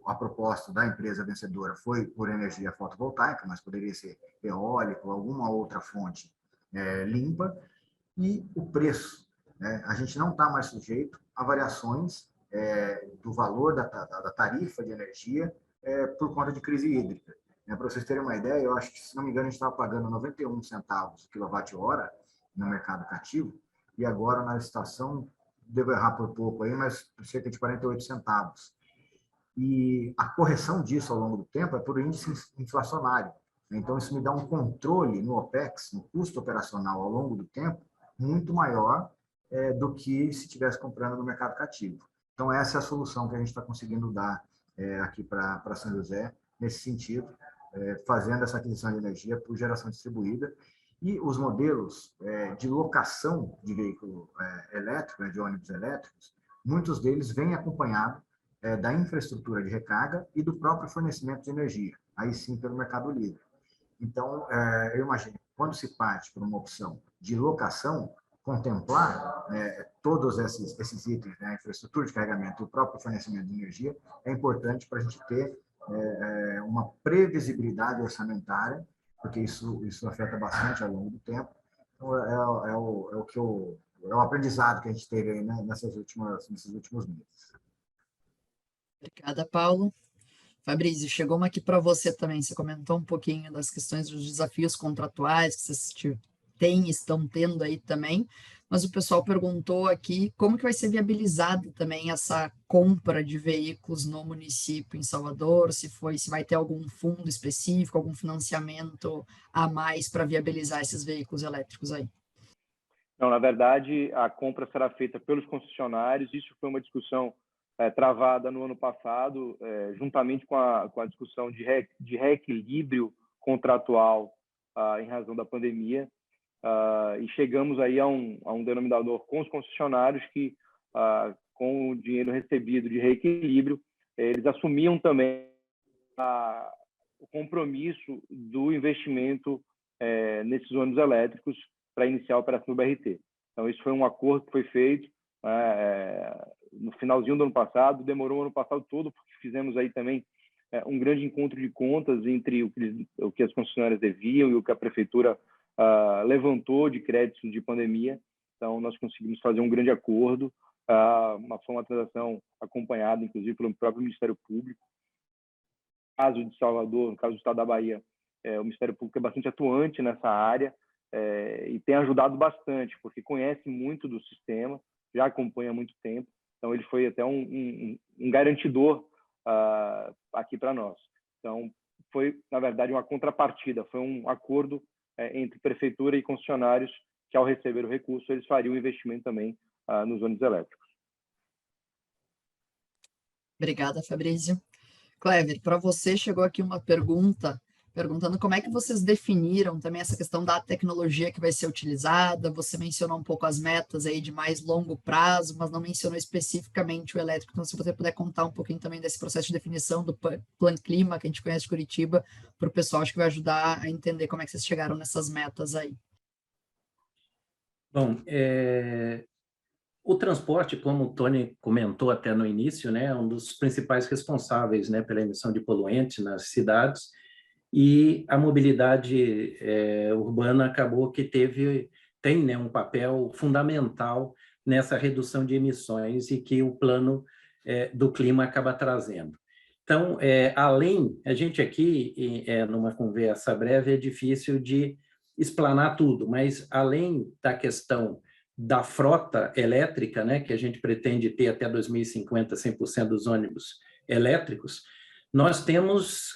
a proposta da empresa vencedora foi por energia fotovoltaica, mas poderia ser eólica ou alguma outra fonte limpa. E o preço, né? A gente não está mais sujeito a variações do valor da tarifa de energia por conta de crise hídrica. Para vocês terem uma ideia, eu acho que, se não me engano, a gente estava pagando 91 centavos kWh no mercado cativo, e agora na estação, devo errar por pouco aí, mas cerca de 48 centavos. E a correção disso ao longo do tempo é por índice inflacionário. Então, isso me dá um controle no OPEX, no custo operacional ao longo do tempo, muito maior do que se estivesse comprando no mercado cativo. Então, essa é a solução que a gente está conseguindo dar aqui para São José, nesse sentido, fazendo essa aquisição de energia por geração distribuída. E os modelos de locação de veículo elétrico, de ônibus elétricos, muitos deles vêm acompanhados da infraestrutura de recarga e do próprio fornecimento de energia, aí sim pelo Mercado Livre. Então, eu imagino, quando se parte por uma opção de locação, contemplar todos esses itens, né, a infraestrutura de carregamento e o próprio fornecimento de energia, é importante para a gente ter uma previsibilidade orçamentária, porque isso afeta bastante ao longo do tempo. Então, é o aprendizado que a gente teve aí, né, nesses últimos meses. Obrigada, Paulo. Fabrício, chegou uma aqui para você também. Você comentou um pouquinho das questões dos desafios contratuais que vocês estão tendo aí também, mas o pessoal perguntou aqui como que vai ser viabilizada também essa compra de veículos no município em Salvador, se vai ter algum fundo específico, algum financiamento a mais para viabilizar esses veículos elétricos aí. Não, na verdade, a compra será feita pelos concessionários. Isso foi uma discussão travada no ano passado, juntamente com a discussão de reequilíbrio contratual em razão da pandemia, e chegamos aí a um denominador com os concessionários que, com o dinheiro recebido de reequilíbrio, eles assumiam também o compromisso do investimento nesses ônibus elétricos para iniciar a operação do BRT. Então, isso foi um acordo que foi feito no finalzinho do ano passado, demorou o ano passado todo, porque fizemos aí também um grande encontro de contas entre o que as concessionárias deviam e o que a prefeitura levantou de créditos de pandemia. Então, nós conseguimos fazer um grande acordo, foi uma transação acompanhada, inclusive, pelo próprio Ministério Público. No caso de Salvador, no caso do estado da Bahia, o Ministério Público é bastante atuante nessa área e tem ajudado bastante, porque conhece muito do sistema, já acompanha há muito tempo. Então, ele foi até um garantidor aqui para nós. Então, foi, na verdade, uma contrapartida, foi um acordo entre prefeitura e concessionários que, ao receber o recurso, eles fariam o investimento também nos ônibus elétricos. Obrigada, Fabrício. Clever, para você chegou aqui uma pergunta perguntando como é que vocês definiram também essa questão da tecnologia que vai ser utilizada. Você mencionou um pouco as metas aí de mais longo prazo, mas não mencionou especificamente o elétrico. Então, se você puder contar um pouquinho também desse processo de definição do Plano Clima, que a gente conhece de Curitiba, para o pessoal, acho que vai ajudar a entender como é que vocês chegaram nessas metas aí. Bom, o transporte, como o Tony comentou até no início, né, é um dos principais responsáveis, né, pela emissão de poluentes nas cidades, e a mobilidade urbana acabou que tem, né, um papel fundamental nessa redução de emissões e que o plano do clima acaba trazendo. Então, a gente aqui, numa conversa breve, é difícil de explanar tudo, mas além da questão da frota elétrica, né, que a gente pretende ter até 2050 100% dos ônibus elétricos, nós temos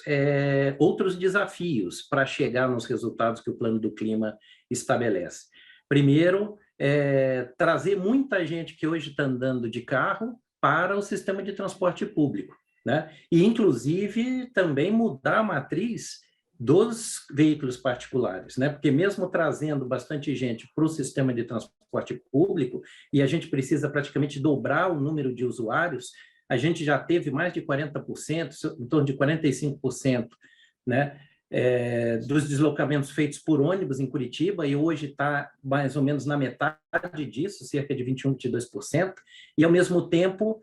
outros desafios para chegar nos resultados que o Plano do Clima estabelece. Primeiro, trazer muita gente que hoje está andando de carro para o sistema de transporte público, né? E, inclusive, também mudar a matriz dos veículos particulares, né? Porque mesmo trazendo bastante gente para o sistema de transporte público, e a gente precisa praticamente dobrar o número de usuários, a gente já teve mais de 40%, em torno de 45%, né, dos deslocamentos feitos por ônibus em Curitiba, e hoje está mais ou menos na metade disso, cerca de 21%, 22%, e, ao mesmo tempo,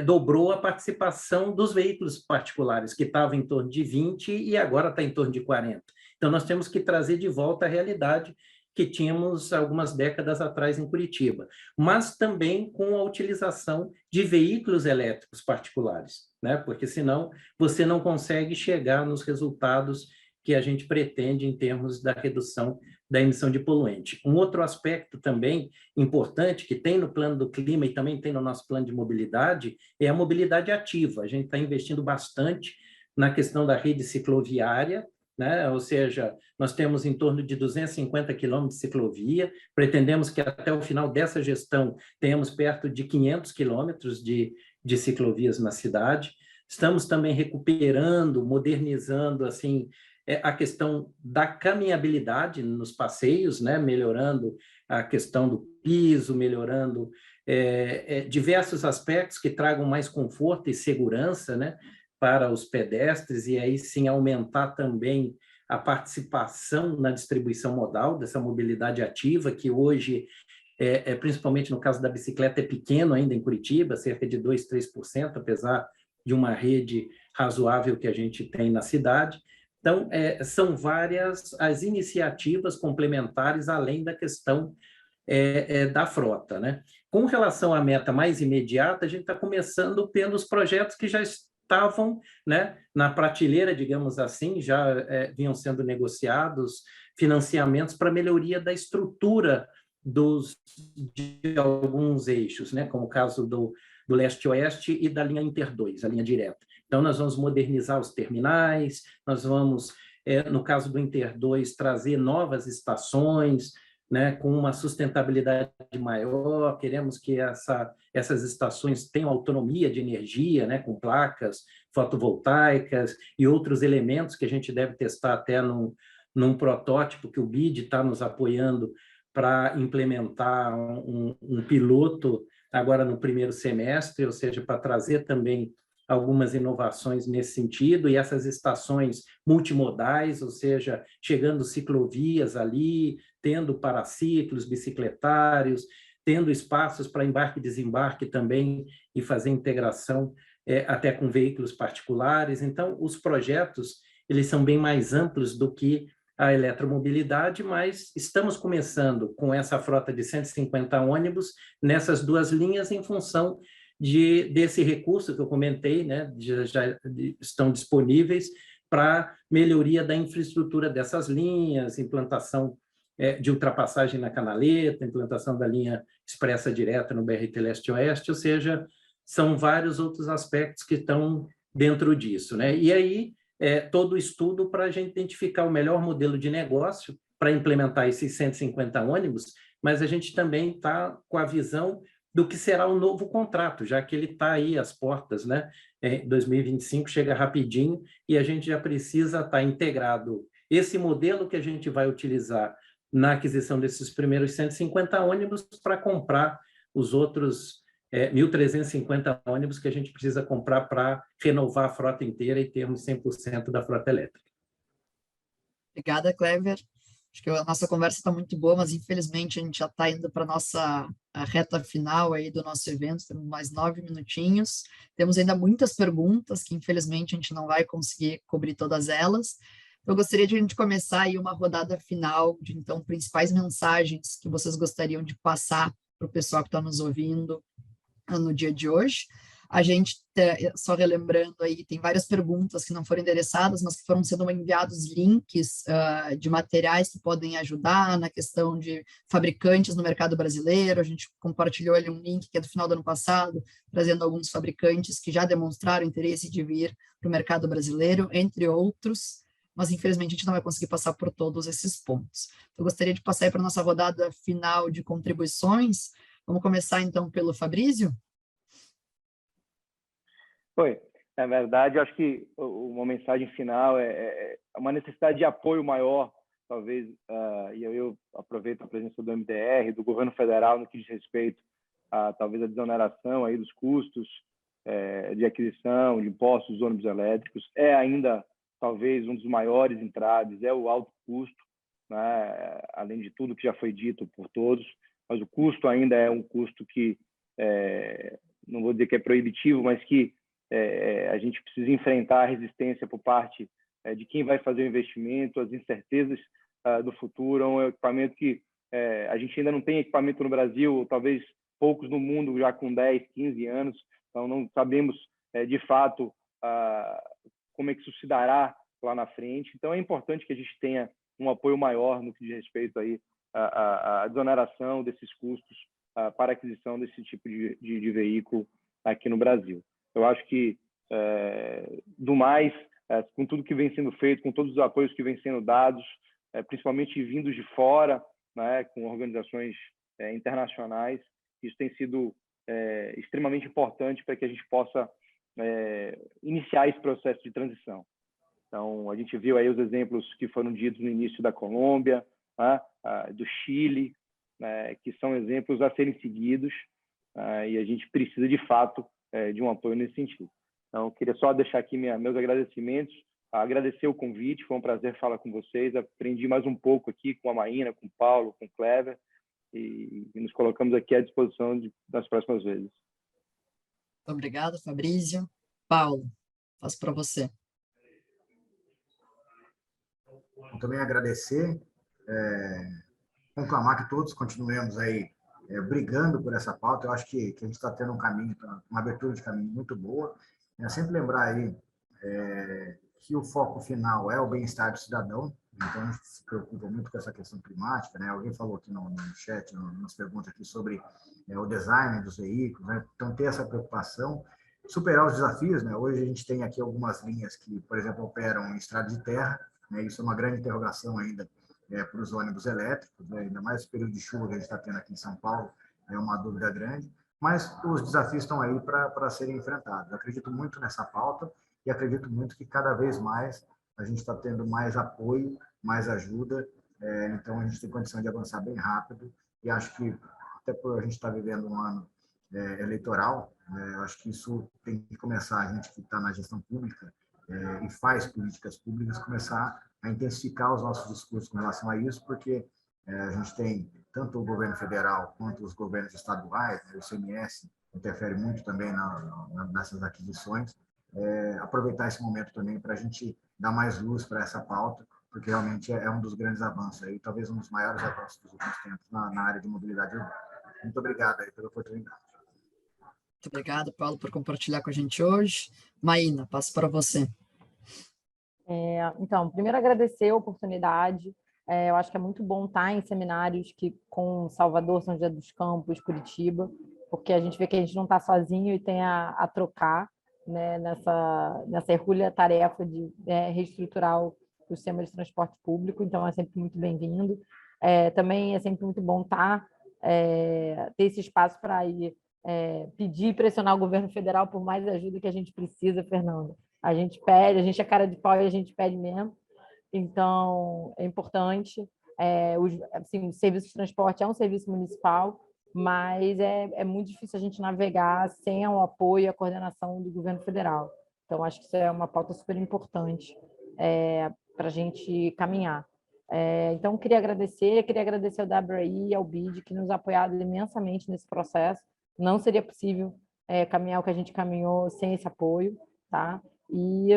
dobrou a participação dos veículos particulares, que estava em torno de 20% e agora está em torno de 40%. Então, nós temos que trazer de volta a realidade que tínhamos algumas décadas atrás em Curitiba, mas também com a utilização de veículos elétricos particulares, né? Porque senão você não consegue chegar nos resultados que a gente pretende em termos da redução da emissão de poluente. Um outro aspecto também importante que tem no plano do clima e também tem no nosso plano de mobilidade é a mobilidade ativa. A gente está investindo bastante na questão da rede cicloviária, né? Ou seja, nós temos em torno de 250 quilômetros de ciclovia, pretendemos que até o final dessa gestão tenhamos perto de 500 quilômetros de ciclovias na cidade. Estamos também recuperando, modernizando assim, a questão da caminhabilidade nos passeios, né? Melhorando a questão do piso, melhorando diversos aspectos que tragam mais conforto e segurança, né, para os pedestres, e aí sim aumentar também a participação na distribuição modal dessa mobilidade ativa, que hoje, principalmente no caso da bicicleta, é pequeno ainda em Curitiba, cerca de 2%, 3%, apesar de uma rede razoável que a gente tem na cidade. Então, são várias as iniciativas complementares, além da questão da frota, né? Com relação à meta mais imediata, a gente está começando pelos projetos que já estavam, né, na prateleira, digamos assim, já vinham sendo negociados financiamentos para melhoria da estrutura de alguns eixos, né, como o caso do leste-oeste e da linha Inter 2, a linha direta. Então, nós vamos modernizar os terminais, nós vamos, no caso do Inter 2, trazer novas estações, né, com uma sustentabilidade maior. Queremos que essas estações tenham autonomia de energia, né, com placas fotovoltaicas e outros elementos que a gente deve testar até num protótipo que o BID está nos apoiando para implementar um piloto agora no primeiro semestre, ou seja, para trazer também algumas inovações nesse sentido, e essas estações multimodais, ou seja, chegando ciclovias ali, tendo paraciclos, bicicletários, tendo espaços para embarque e desembarque também, e fazer integração até com veículos particulares. Então, os projetos, eles são bem mais amplos do que a eletromobilidade, mas estamos começando com essa frota de 150 ônibus nessas duas linhas em função desse recurso que eu comentei, né, já estão disponíveis para melhoria da infraestrutura dessas linhas, implantação de ultrapassagem na canaleta, implantação da linha expressa direta no BRT Leste-Oeste, ou seja, são vários outros aspectos que estão dentro disso, né? E aí, todo o estudo para a gente identificar o melhor modelo de negócio para implementar esses 150 ônibus, mas a gente também está com a visão do que será o novo contrato, já que ele está aí às portas, né? em 2025, chega rapidinho, e a gente já precisa estar integrado. Esse modelo que a gente vai utilizar na aquisição desses primeiros 150 ônibus para comprar os outros 1.350 ônibus que a gente precisa comprar para renovar a frota inteira e termos 100% da frota elétrica. Obrigada, Clever. Acho que a nossa conversa está muito boa, mas infelizmente a gente já está indo para a nossa reta final aí do nosso evento, temos mais 9 minutinhos. Temos ainda muitas perguntas que infelizmente a gente não vai conseguir cobrir todas elas. Eu gostaria de a gente começar aí uma rodada final de, então, principais mensagens que vocês gostariam de passar para o pessoal que está nos ouvindo no dia de hoje. A gente, só relembrando aí, tem várias perguntas que não foram endereçadas, mas que foram sendo enviados links de materiais que podem ajudar na questão de fabricantes no mercado brasileiro. A gente compartilhou ali um link que é do final do ano passado, trazendo alguns fabricantes que já demonstraram interesse de vir para o mercado brasileiro, entre outros, mas infelizmente a gente não vai conseguir passar por todos esses pontos. Eu gostaria de passar aí para a nossa rodada final de contribuições. Vamos começar então pelo Fabrício. Oi, na verdade, eu acho que uma mensagem final é uma necessidade de apoio maior, talvez, e eu aproveito a presença do MDR, do governo federal, no que diz respeito a talvez a desoneração aí dos custos de aquisição, de impostos dos ônibus elétricos. É ainda, talvez, um dos maiores entraves, é o alto custo, né? Além de tudo que já foi dito por todos, mas o custo ainda é um custo que, não vou dizer que é proibitivo, mas que a gente precisa enfrentar a resistência por parte de quem vai fazer o investimento, as incertezas do futuro. É um equipamento que a gente ainda não tem equipamento no Brasil, ou talvez poucos no mundo já com 10, 15 anos, então não sabemos de fato como é que isso se dará lá na frente. Então é importante que a gente tenha um apoio maior no que diz respeito aí à desoneração desses custos para a aquisição desse tipo de veículo aqui no Brasil. Eu acho que, do mais, com tudo que vem sendo feito, com todos os apoios que vêm sendo dados, principalmente vindos de fora, né, com organizações internacionais, isso tem sido extremamente importante para que a gente possa iniciar esse processo de transição. Então, a gente viu aí os exemplos que foram ditos no início da Colômbia, né, do Chile, né, que são exemplos a serem seguidos, e a gente precisa, de fato, de um apoio nesse sentido. Então, queria só deixar aqui meus agradecimentos, agradecer o convite, foi um prazer falar com vocês, aprendi mais um pouco aqui com a Maína, com o Paulo, com o Clever, e nos colocamos aqui à disposição das próximas vezes. Muito obrigado, Fabrício. Paulo, passo para você. Eu também agradecer, conclamar que todos continuemos aí brigando por essa pauta. Eu acho que a gente está tendo um caminho, uma abertura de caminho muito boa. Sempre lembrar aí que o foco final é o bem-estar do cidadão, então a gente se preocupa muito com essa questão climática, né? Alguém falou aqui no chat, nas perguntas aqui sobre o design dos veículos, né? Então ter essa preocupação, superar os desafios, né? Hoje a gente tem aqui algumas linhas que, por exemplo, operam em estrada de terra, né? Isso é uma grande interrogação ainda para os ônibus elétricos, né? Ainda mais o período de chuva que a gente está tendo aqui em São Paulo, é uma dúvida grande, mas os desafios estão aí para serem enfrentados. Eu acredito muito nessa pauta e acredito muito que cada vez mais a gente está tendo mais apoio, mais ajuda, então a gente tem condição de avançar bem rápido, e acho que, até por a gente estar vivendo um ano eleitoral, acho que isso tem que começar, a gente que está na gestão pública e faz políticas públicas, começar a intensificar os nossos discursos com relação a isso, porque a gente tem tanto o governo federal quanto os governos estaduais, o ICMS interfere muito também nessas aquisições, aproveitar esse momento também para a gente dar mais luz para essa pauta, porque realmente é um dos grandes avanços, aí, talvez um dos maiores avanços dos últimos tempos na área de mobilidade urbana. Muito obrigado aí pela oportunidade. Muito obrigado, Paulo, por compartilhar com a gente hoje. Maína, passo para você. Então, primeiro agradecer a oportunidade. Eu acho que é muito bom estar em seminários com Salvador, São José dos Campos, Curitiba, porque a gente vê que a gente não está sozinho e tem a trocar, né, nessa hercúlea tarefa de reestruturar o sistema de transporte público, então é sempre muito bem-vindo. Também é sempre muito bom ter esse espaço para ir pedir e pressionar o governo federal por mais ajuda que a gente precisa, Fernando. A gente pede, a gente é cara de pau e a gente pede mesmo. Então, é importante. Assim, o serviço de transporte é um serviço municipal, mas é muito difícil a gente navegar sem o apoio e a coordenação do governo federal. Então, acho que isso é uma pauta super importante para a gente caminhar. Então, queria agradecer ao WRI e ao BID, que nos apoiaram imensamente nesse processo. Não seria possível caminhar o que a gente caminhou sem esse apoio, tá? E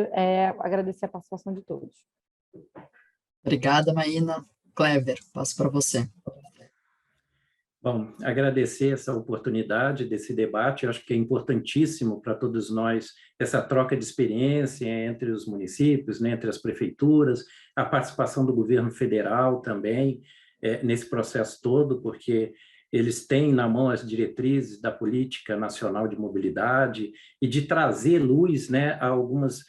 agradecer a participação de todos. Obrigada, Maína. Clever, passo para você. Bom, agradecer essa oportunidade desse debate, eu acho que é importantíssimo para todos nós essa troca de experiência entre os municípios, né, entre as prefeituras, a participação do governo federal também nesse processo todo, porque eles têm na mão as diretrizes da Política Nacional de Mobilidade e de trazer luz, né, a algumas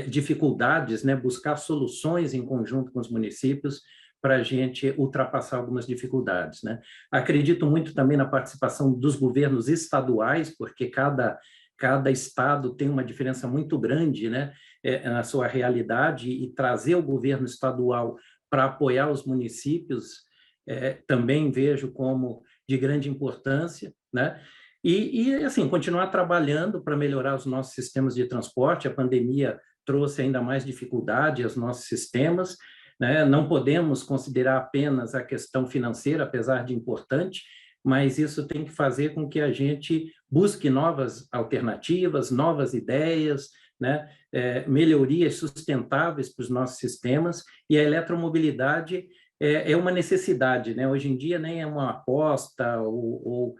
dificuldades, né, buscar soluções em conjunto com os municípios para a gente ultrapassar algumas dificuldades, né? Acredito muito também na participação dos governos estaduais, porque cada estado tem uma diferença muito grande, né, na sua realidade, e trazer o governo estadual para apoiar os municípios também vejo como de grande importância, né? E assim, continuar trabalhando para melhorar os nossos sistemas de transporte. A pandemia trouxe ainda mais dificuldade aos nossos sistemas, né? Não podemos considerar apenas a questão financeira, apesar de importante, mas isso tem que fazer com que a gente busque novas alternativas, novas ideias, né? Melhorias sustentáveis para os nossos sistemas, e a eletromobilidade é uma necessidade, né? Hoje em dia nem é uma aposta ou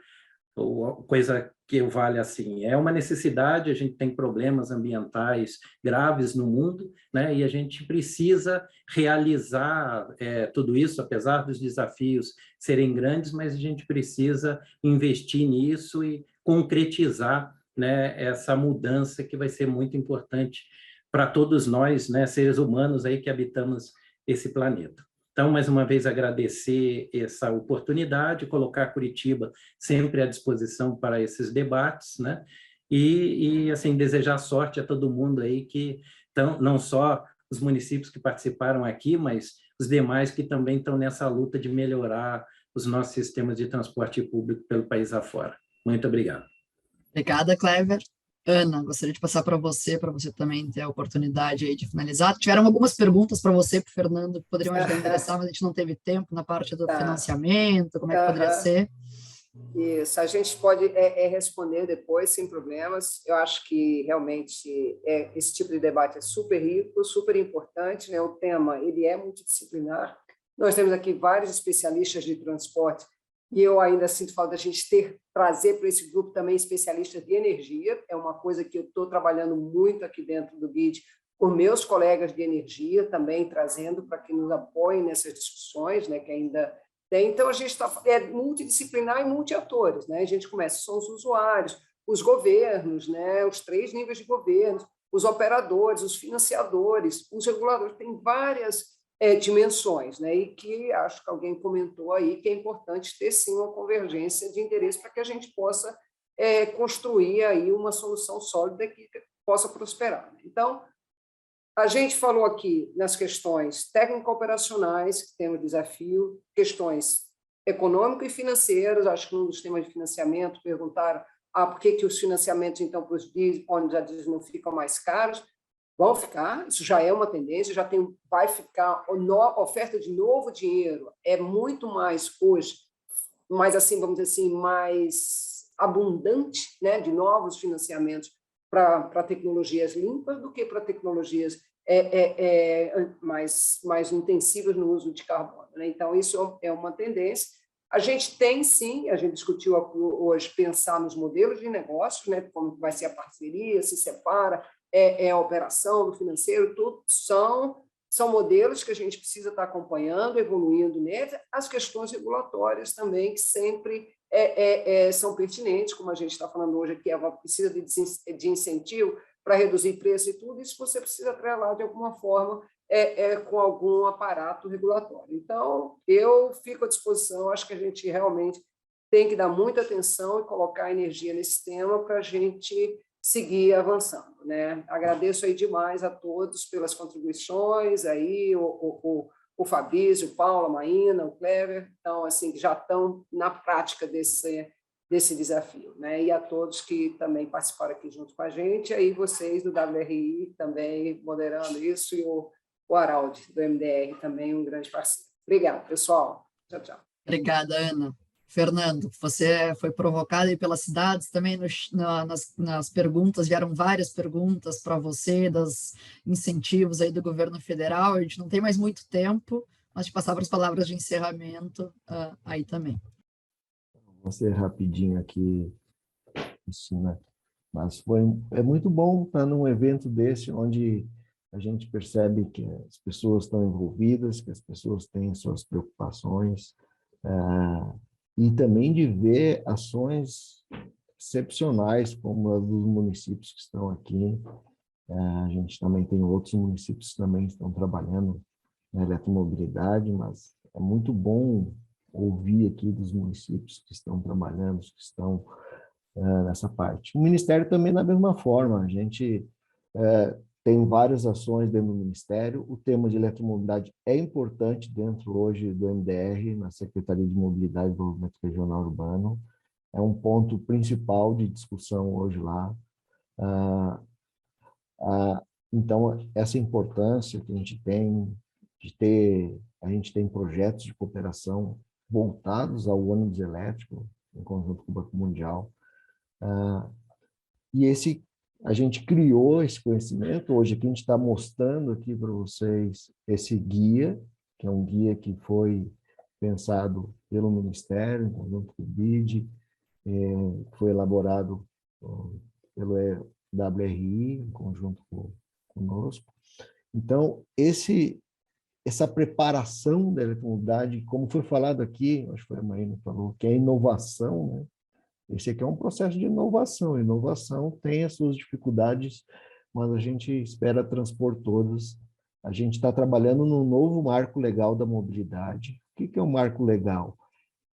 coisa que vale assim. É uma necessidade, a gente tem problemas ambientais graves no mundo, né? E a gente precisa realizar tudo isso, apesar dos desafios serem grandes, mas a gente precisa investir nisso e concretizar, né, essa mudança que vai ser muito importante para todos nós, né, seres humanos aí que habitamos esse planeta. Então, mais uma vez, agradecer essa oportunidade, colocar Curitiba sempre à disposição para esses debates, né? E assim, desejar sorte a todo mundo aí que estão, não só os municípios que participaram aqui, mas os demais que também estão nessa luta de melhorar os nossos sistemas de transporte público pelo país afora. Muito obrigado. Obrigada, Clever. Ana, gostaria de passar para você também ter a oportunidade aí de finalizar. Tiveram algumas perguntas para você, para o Fernando, que poderiam ajudar a interessar, mas a gente não teve tempo na parte do financiamento, como é que poderia ser? Isso, a gente pode responder depois, sem problemas. Eu acho que realmente esse tipo de debate é super rico, super importante, né? O tema ele é multidisciplinar. Nós temos aqui vários especialistas de transporte, e eu ainda sinto falta da gente trazer para esse grupo também especialistas de energia. É uma coisa que eu estou trabalhando muito aqui dentro do BID, com meus colegas de energia também, trazendo para que nos apoiem nessas discussões, né, que ainda tem. Então, a gente é multidisciplinar e multiatores, né? A gente começa, são os usuários, os governos, né, os 3 níveis de governo, os operadores, os financiadores, os reguladores, tem várias dimensões, né? E que acho que alguém comentou aí que é importante ter sim uma convergência de interesse para que a gente possa construir aí uma solução sólida que possa prosperar. Então, a gente falou aqui nas questões técnico-operacionais, que tem um desafio, questões econômico e financeiras. Acho que nos temas de financiamento perguntaram por que os financiamentos, então, para os ônibus a diesel não ficam mais caros. Vão ficar, isso já é uma tendência, vai ficar, a oferta de novo dinheiro é muito mais hoje, mais assim, vamos dizer assim, mais abundante, né, de novos financiamentos para tecnologias limpas do que para tecnologias mais intensivas no uso de carbono, né? Então, isso é uma tendência. A gente tem, sim, a gente discutiu hoje, pensar nos modelos de negócio, né, como vai ser a parceria, se separa, a operação, do financeiro, tudo são modelos que a gente precisa estar acompanhando, evoluindo neles. As questões regulatórias também, que sempre são pertinentes, como a gente está falando hoje aqui, precisa de incentivo para reduzir preço e tudo, isso você precisa atrelar de alguma forma com algum aparato regulatório. Então, eu fico à disposição, acho que a gente realmente tem que dar muita atenção e colocar energia nesse tema para a gente seguir avançando, né? Agradeço aí demais a todos pelas contribuições, aí o Fabrício, o Paulo, a Maína, o Clever, então, assim, já estão na prática desse desafio, né? E a todos que também participaram aqui junto com a gente, aí vocês do WRI também moderando isso, e o Araldi, do MDR, também um grande parceiro. Obrigada, pessoal. Tchau, tchau. Obrigada, Ana. Fernando, você foi provocado aí pelas cidades também nas perguntas, vieram várias perguntas para você, dos incentivos aí do governo federal. A gente não tem mais muito tempo, mas de passar para as palavras de encerramento aí também. Vou ser rapidinho aqui, Cristina, mas é muito bom estar num evento desse, onde a gente percebe que as pessoas estão envolvidas, que as pessoas têm suas preocupações, e também de ver ações excepcionais, como as dos municípios que estão aqui. A gente também tem outros municípios que também estão trabalhando na eletromobilidade, mas é muito bom ouvir aqui dos municípios que estão trabalhando, que estão nessa parte. O Ministério também da mesma forma, a gente tem várias ações dentro do Ministério. O tema de eletromobilidade é importante dentro hoje do MDR, na Secretaria de Mobilidade e Desenvolvimento Regional Urbano. É um ponto principal de discussão hoje lá. Então, essa importância que a gente tem de ter, a gente tem projetos de cooperação voltados ao ônibus elétrico, em conjunto com o Banco Mundial. E a gente criou esse conhecimento. Hoje aqui a gente está mostrando aqui para vocês esse guia, que é um guia que foi pensado pelo Ministério, em conjunto com o BID, foi elaborado pelo WRI, em conjunto conosco. Então, essa preparação da eletromobilidade, como foi falado aqui, acho que foi a Maína que falou, que é inovação, né? Esse aqui é um processo de inovação. Inovação tem as suas dificuldades, mas a gente espera transpor todas. A gente está trabalhando no novo marco legal da mobilidade. O que é um marco legal?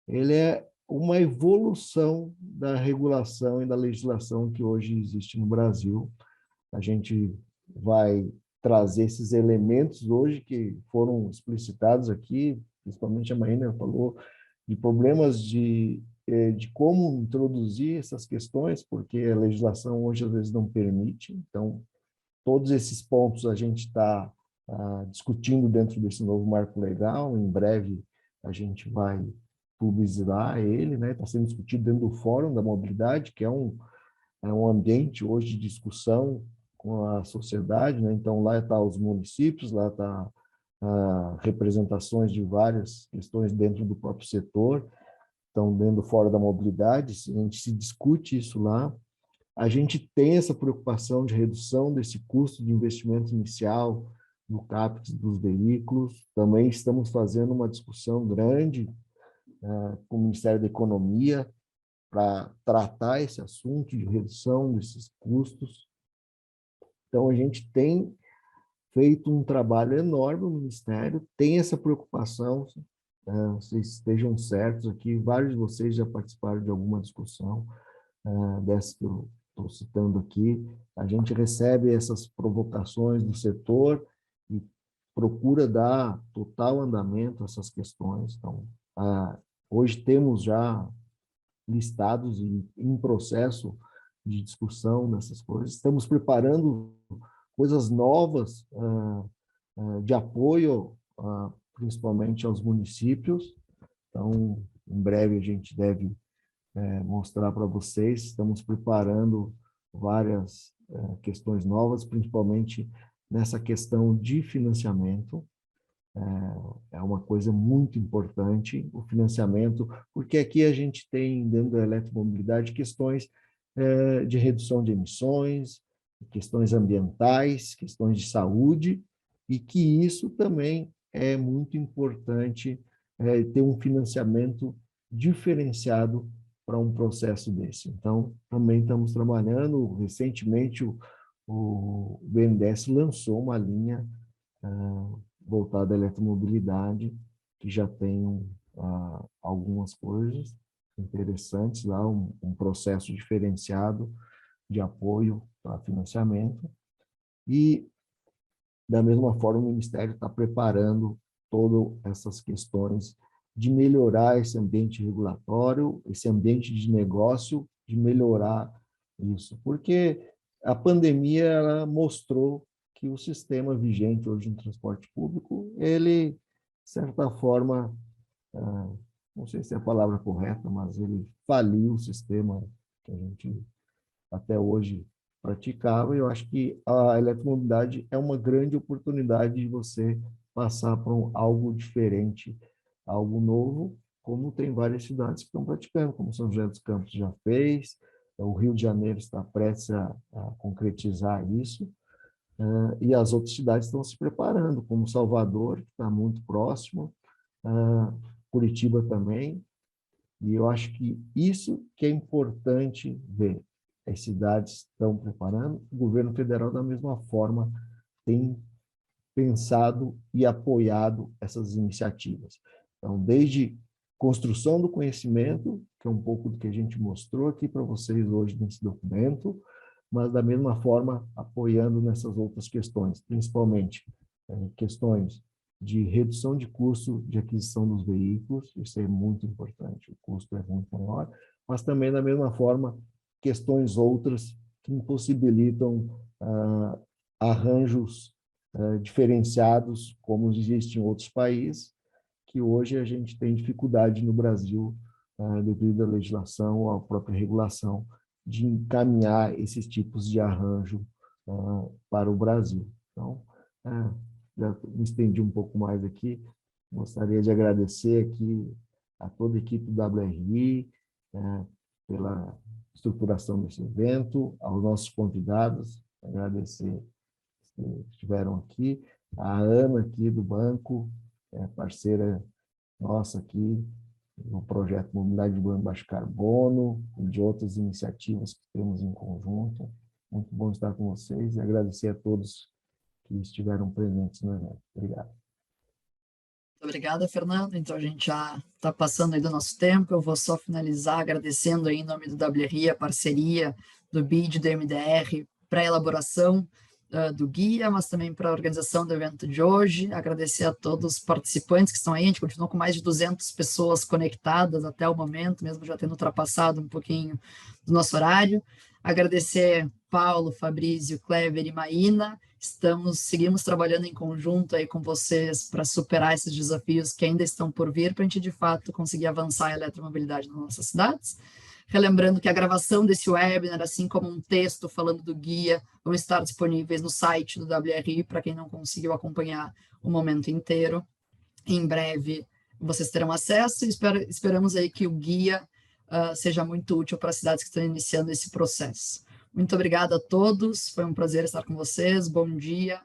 Ele é uma evolução da regulação e da legislação que hoje existe no Brasil. A gente vai trazer esses elementos hoje que foram explicitados aqui, principalmente a Maína falou, de problemas de como introduzir essas questões, porque a legislação hoje às vezes não permite. Então, todos esses pontos a gente está discutindo dentro desse novo marco legal. Em breve a gente vai publicitar ele, né? Está sendo discutido dentro do Fórum da Mobilidade, que é um ambiente hoje de discussão com a sociedade, né? Então, lá estão os municípios, lá está representações de várias questões dentro do próprio setor, estão dentro do Fórum da Mobilidade, a gente se discute isso lá. A gente tem essa preocupação de redução desse custo de investimento inicial no CAPEX dos veículos. Também estamos fazendo uma discussão grande com o Ministério da Economia para tratar esse assunto de redução desses custos. Então, a gente tem feito um trabalho enorme no Ministério, tem essa preocupação, vocês estejam certos aqui, vários de vocês já participaram de alguma discussão dessa que eu estou citando aqui. A gente recebe essas provocações do setor e procura dar total andamento a essas questões. Então, hoje temos já listados em processo de discussão dessas coisas. Estamos preparando coisas novas de apoio, principalmente aos municípios. Então, em breve a gente deve mostrar para vocês. Estamos preparando várias questões novas, principalmente nessa questão de financiamento. É uma coisa muito importante, o financiamento, porque aqui a gente tem, dentro da eletromobilidade, questões de redução de emissões, questões ambientais, questões de saúde, e que isso também é muito importante, ter um financiamento diferenciado para um processo desse. Então, também estamos trabalhando. Recentemente, o BNDES lançou uma linha voltada à eletromobilidade, que já tem algumas coisas, interessantes lá, um processo diferenciado de apoio para financiamento. E, da mesma forma, o Ministério está preparando todas essas questões de melhorar esse ambiente regulatório, esse ambiente de negócio, de melhorar isso. Porque a pandemia ela mostrou que o sistema vigente hoje no transporte público, ele, de certa forma, não sei se é a palavra correta, mas ele faliu o sistema que a gente até hoje praticava, e eu acho que a eletromobilidade é uma grande oportunidade de você passar para algo diferente, algo novo, como tem várias cidades que estão praticando, como São José dos Campos já fez, o Rio de Janeiro está prestes a concretizar isso, e as outras cidades estão se preparando, como Salvador, que está muito próximo, Curitiba também, e eu acho que isso que é importante ver. As cidades estão preparando, o governo federal, da mesma forma, tem pensado e apoiado essas iniciativas. Então, desde construção do conhecimento, que é um pouco do que a gente mostrou aqui para vocês hoje nesse documento, mas, da mesma forma, apoiando nessas outras questões, principalmente questões de redução de custo de aquisição dos veículos, isso é muito importante, o custo é muito maior, mas também, da mesma forma, questões outras que impossibilitam arranjos diferenciados, como existe em outros países, que hoje a gente tem dificuldade no Brasil, devido à legislação ou à própria regulação, de encaminhar esses tipos de arranjo para o Brasil. Então, já me estendi um pouco mais aqui, gostaria de agradecer aqui a toda a equipe do WRI, pela estruturação desse evento, aos nossos convidados, agradecer que estiveram aqui, a Ana aqui do banco, parceira nossa aqui no projeto Mobilidade Urbana Baixo Carbono e de outras iniciativas que temos em conjunto. Muito bom estar com vocês e agradecer a todos que estiveram presentes no evento. Obrigado. Obrigada, Fernando. Então, a gente já está passando aí do nosso tempo. Eu vou só finalizar agradecendo aí em nome do WRI a parceria do BID, do MDR, para a elaboração do guia, mas também para a organização do evento de hoje. Agradecer a todos os participantes que estão aí. A gente continua com mais de 200 pessoas conectadas até o momento, mesmo já tendo ultrapassado um pouquinho do nosso horário. Agradecer Paulo, Fabrício, Clever e Maína. Seguimos trabalhando em conjunto aí com vocês para superar esses desafios que ainda estão por vir, para a gente, de fato, conseguir avançar a eletromobilidade nas nossas cidades. Relembrando que a gravação desse webinar, assim como um texto falando do guia, vão estar disponíveis no site do WRI, para quem não conseguiu acompanhar o momento inteiro. Em breve, vocês terão acesso e esperamos aí que o guia seja muito útil para as cidades que estão iniciando esse processo. Muito obrigada a todos, foi um prazer estar com vocês, bom dia